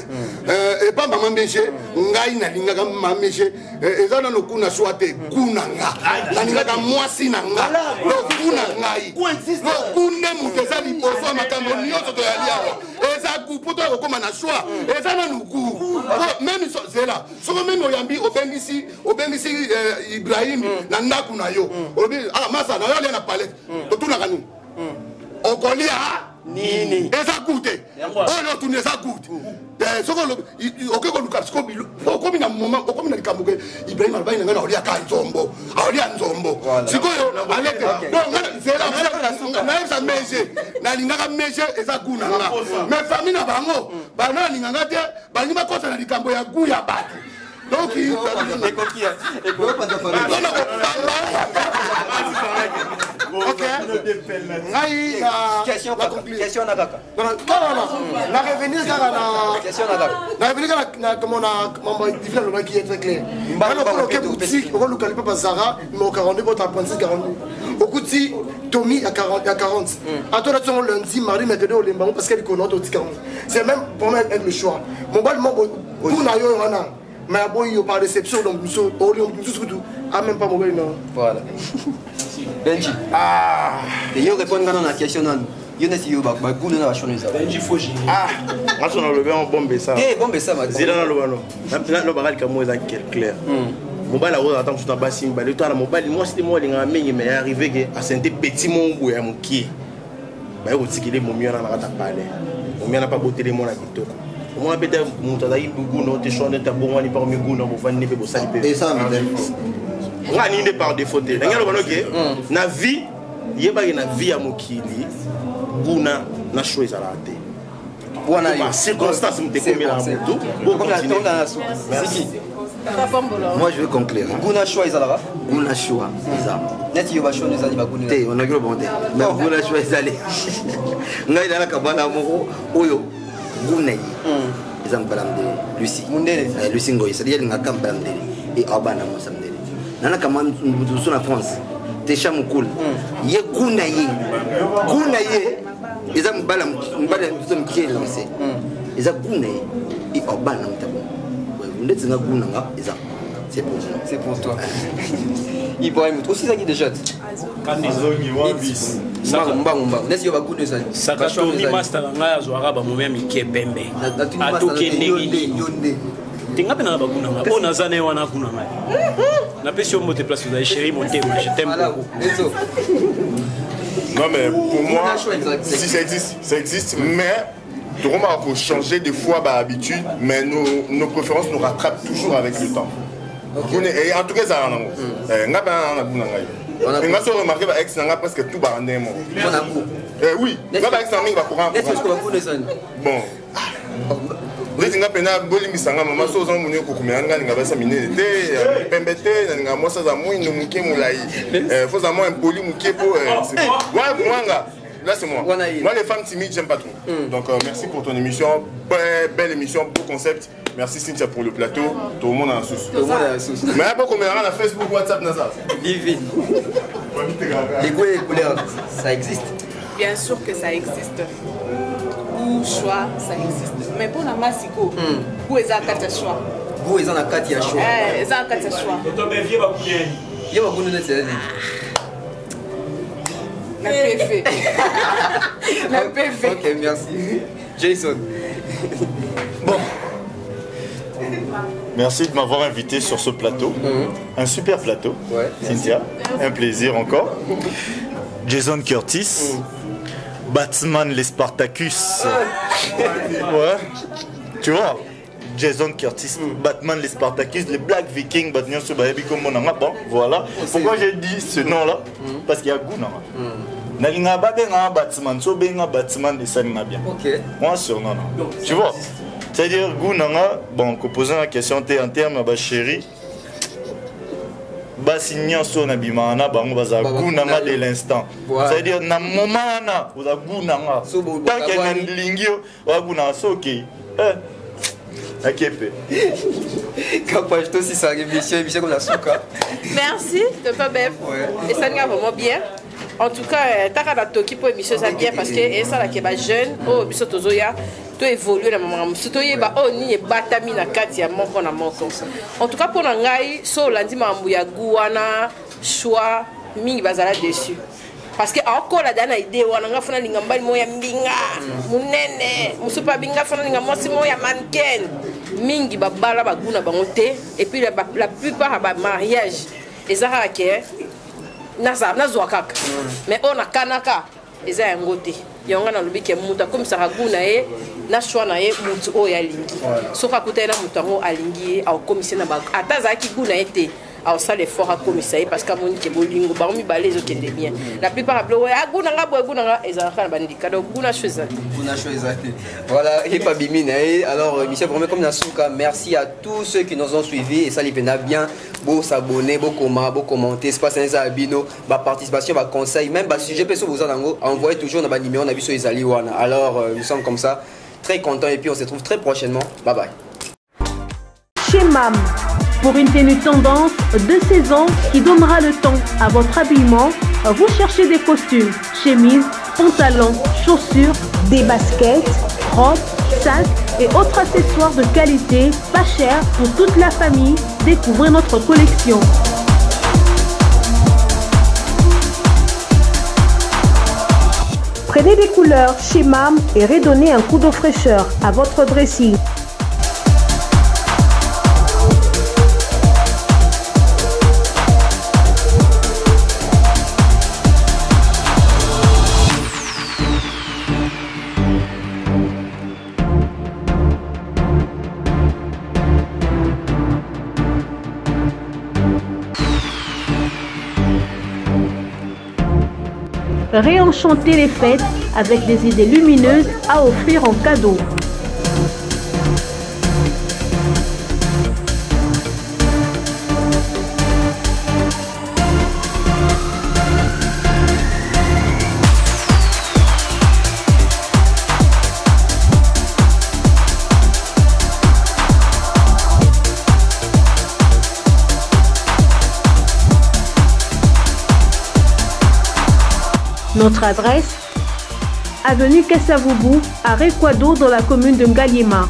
[SPEAKER 11] epa mama mbeshe ngai nalingaka mama mbeshe eza nano kuna swa te kuna nga nalingaka mwasi na nga lokuna ngai lokunde moto eza liboso ya makambo nyonso toyali awa eza kupu to ekokoma na swa eza nano ku meme zela soko meme oyambi obengisi ibrahim na ndako na yo olobi masa na yo alia na palete totunaka nini okolia nini eza gute oyo tuni eza gute soko oke koluka siko okomi na moment okomi na likambo ke Ibrahim albayi nanga na olia ka nzombo aolia nzombo sikoyo alete donc naeza meje nalingaka meje eza gu na nga mais famille na bango bana nalinganga te balingi bakosa na likambo ya gu ya bato donc ok ngai
[SPEAKER 4] question na kaka
[SPEAKER 10] na revenir kaka na comment na mambo difficile le qui est très clair alors pour que boutique pour le calibre Zara numéro 42 votre apprenti 42 okuti Tommy à 40 à toi là lundi mardi mercredi au limbango parce qu'elle connaît au 40 c'est même pour moi avec le choix mon bal mon pour na yo wana mais boy yo par réception donc nous au lieu tout ah même pas mauvais non
[SPEAKER 4] voilà Benji et yo répondre dans la question non yo nesi yo ba gulu na shone za
[SPEAKER 5] Benji foji ngaso na lobe en bombe ça
[SPEAKER 4] ma
[SPEAKER 5] zila na lobano na lo bakali kamo za clair mobile a oza attendre tout en bas simba le toi la mobile moi c'était moi linga mingi mais arrivé que à sentir petit mon bout ya moki ba yo tikile mo miona na kata pale mo miona pas botelé mon la kitoko moi peut-être mon tazai bugu no te shone ta bon wani parmi guno bo fani be bo sali pe
[SPEAKER 3] et ça
[SPEAKER 5] nga ni ne par défaut te ngalo bano ke na vie yeba na vie ya mokili guna na choix à la te
[SPEAKER 4] wana yo
[SPEAKER 5] circonstance mte komi la moto
[SPEAKER 3] moi je vais conclure
[SPEAKER 4] guna choix ezalaka
[SPEAKER 3] guna choix eza
[SPEAKER 4] net yo ba choix ezali ba guna
[SPEAKER 3] te on a gros bonté mais guna choix ezali ngai dala kabana moko oyo guna yi eza mbalamde Lucie
[SPEAKER 4] mundele
[SPEAKER 3] Lucie ngoyi c'est-à-dire ngaka mbalamde et abana mo samdele nana kama mbuzu na France tesha mukul ye guna yi eza mbala mbuzu mkiele lancé eza guna yi et abana mtabo ndetse nga guna nga eza
[SPEAKER 4] c'est pour toi Ibrahim aussi ça qui déjà
[SPEAKER 5] kandizongi wa bis
[SPEAKER 4] mbangumba nesi yo bagune ça
[SPEAKER 12] saka toni master nga ya zwara ba momia mike pembe atoke ndenge tinga pena na baguna nga ona zane wana kuna nga na pesi yo mote place za chérie monter je t'aime beaucoup
[SPEAKER 2] non mais pour moi si ça existe mais on va changer des fois d'habitude, mais nos préférences nous rattrapent toujours avec le temps. Et en tout cas, ça on a remarqué que l'ex n'a presque tout barandé. Oui, l'ex n'a pas courant. Bon. Je suis pena boli misanga mama so zan munye kokumeanga ninga basa minene te pembete ninga mosa za mwindu muke mulai faut za moi impoli muke po ouais mwanga là c'est moi les femmes timides j'aime pas trop donc merci pour ton émission belle émission beau concept merci Cynthia pour le plateau tout le monde a la sauce mais beaucoup mais on a Facebook WhatsApp nasa divine les couleurs ça existe
[SPEAKER 13] bien sûr que ça existe ou choix ça existe mais pour la massiko où est-ce qu'il y a choix
[SPEAKER 4] où est-ce qu'il y a choix
[SPEAKER 13] est-ce qu'il y a choix
[SPEAKER 4] il y a beaucoup de choses
[SPEAKER 13] la PV
[SPEAKER 4] ok merci Jason
[SPEAKER 5] bon merci de m'avoir invité sur ce plateau un super plateau Cynthia un plaisir encore Jason Curtis Batman les Spartacus. Ouais. Tu vois Jason Curtis, Batman les Spartacus, les Black Vikings, Batman sur Baby comme mon nom. Bon, voilà. Pourquoi j'ai dit ce nom-là? Parce qu'il y a Gouna. Nalinga Babenga Batman, so Benga Batman et ça n'a bien. Ok. Moi sur non. Tu vois? C'est-à-dire Gouna, bon, en posant la question en termes de chérie. Basignan son abimana bango baza gunanga de l'instant c'est-à-dire na moment na oza gunanga tant que nlingio wa gunanga soki akepe
[SPEAKER 4] capage toi si ça émission comme la souka
[SPEAKER 7] merci de pas bête et ça nous vraiment bien en tout cas taka na toki pour émission ça bien parce que et ça la ke ba jeune oh biso tozoya to évoluer na maman surtout yeba oh ni batami na kati ya moko na moko en tout cas pour ngai so landi mambu ya guana choix mingi bazala dessus parce que encore la dana idée wana nga funa linga mbali moya mbinga munene musupa binga funa linga mosi moya mannequin mingi babala baguna bangote et puis la plupart ba mariage ezaka ke naza kaka mais on a kanaka eza yangote yonga na lobiki muta comme ça raguna e na choix na ye mutu o ya lingi soka kutela mutu ngo alingi au commissaire na ba ataza ki guna ete au ça l'effort à commissaire parce que mon ke bolingo ba mi balé zo kende bien la plupart ablo ya guna nga ezaka na bandika donc guna chose
[SPEAKER 4] voilà et pas bimine alors Michel vraiment comme Nasuka merci à tous ceux qui nous ont suivis et ça les pena bien beau s'abonner beau commenter espace ça abino ba participation ba conseil même ba sujet peso vous envoyer toujours na ba numéro na biso ezali wana alors nous sommes comme ça très contents et puis on se retrouve très prochainement bye bye
[SPEAKER 14] chez MAM pour une tenue tendance de saison qui donnera le ton à votre habillement. Vous cherchez des costumes, chemises, pantalons, chaussures, des baskets, robes, sacs et autres accessoires de qualité, pas cher pour toute la famille. Découvrez notre collection. Prenez des couleurs chez MAM et redonnez un coup de fraîcheur à votre dressing. Réenchanter les fêtes avec des idées lumineuses à offrir en cadeau. Notre adresse, avenue Kassavoubou, à Rekwado dans la commune de Ngaliema.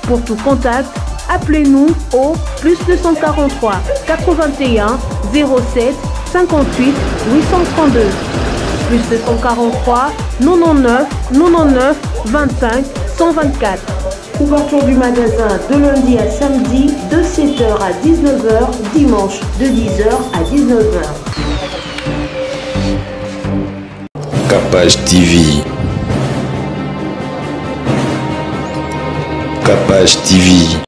[SPEAKER 14] Pour tout contact, appelez-nous au +243 81 07 58 832. +243 99 99 25 124. Ouverture du magasin de lundi à samedi de 7h à 19h, dimanche de 10h à 19h.
[SPEAKER 15] Capage TV. Capage TV.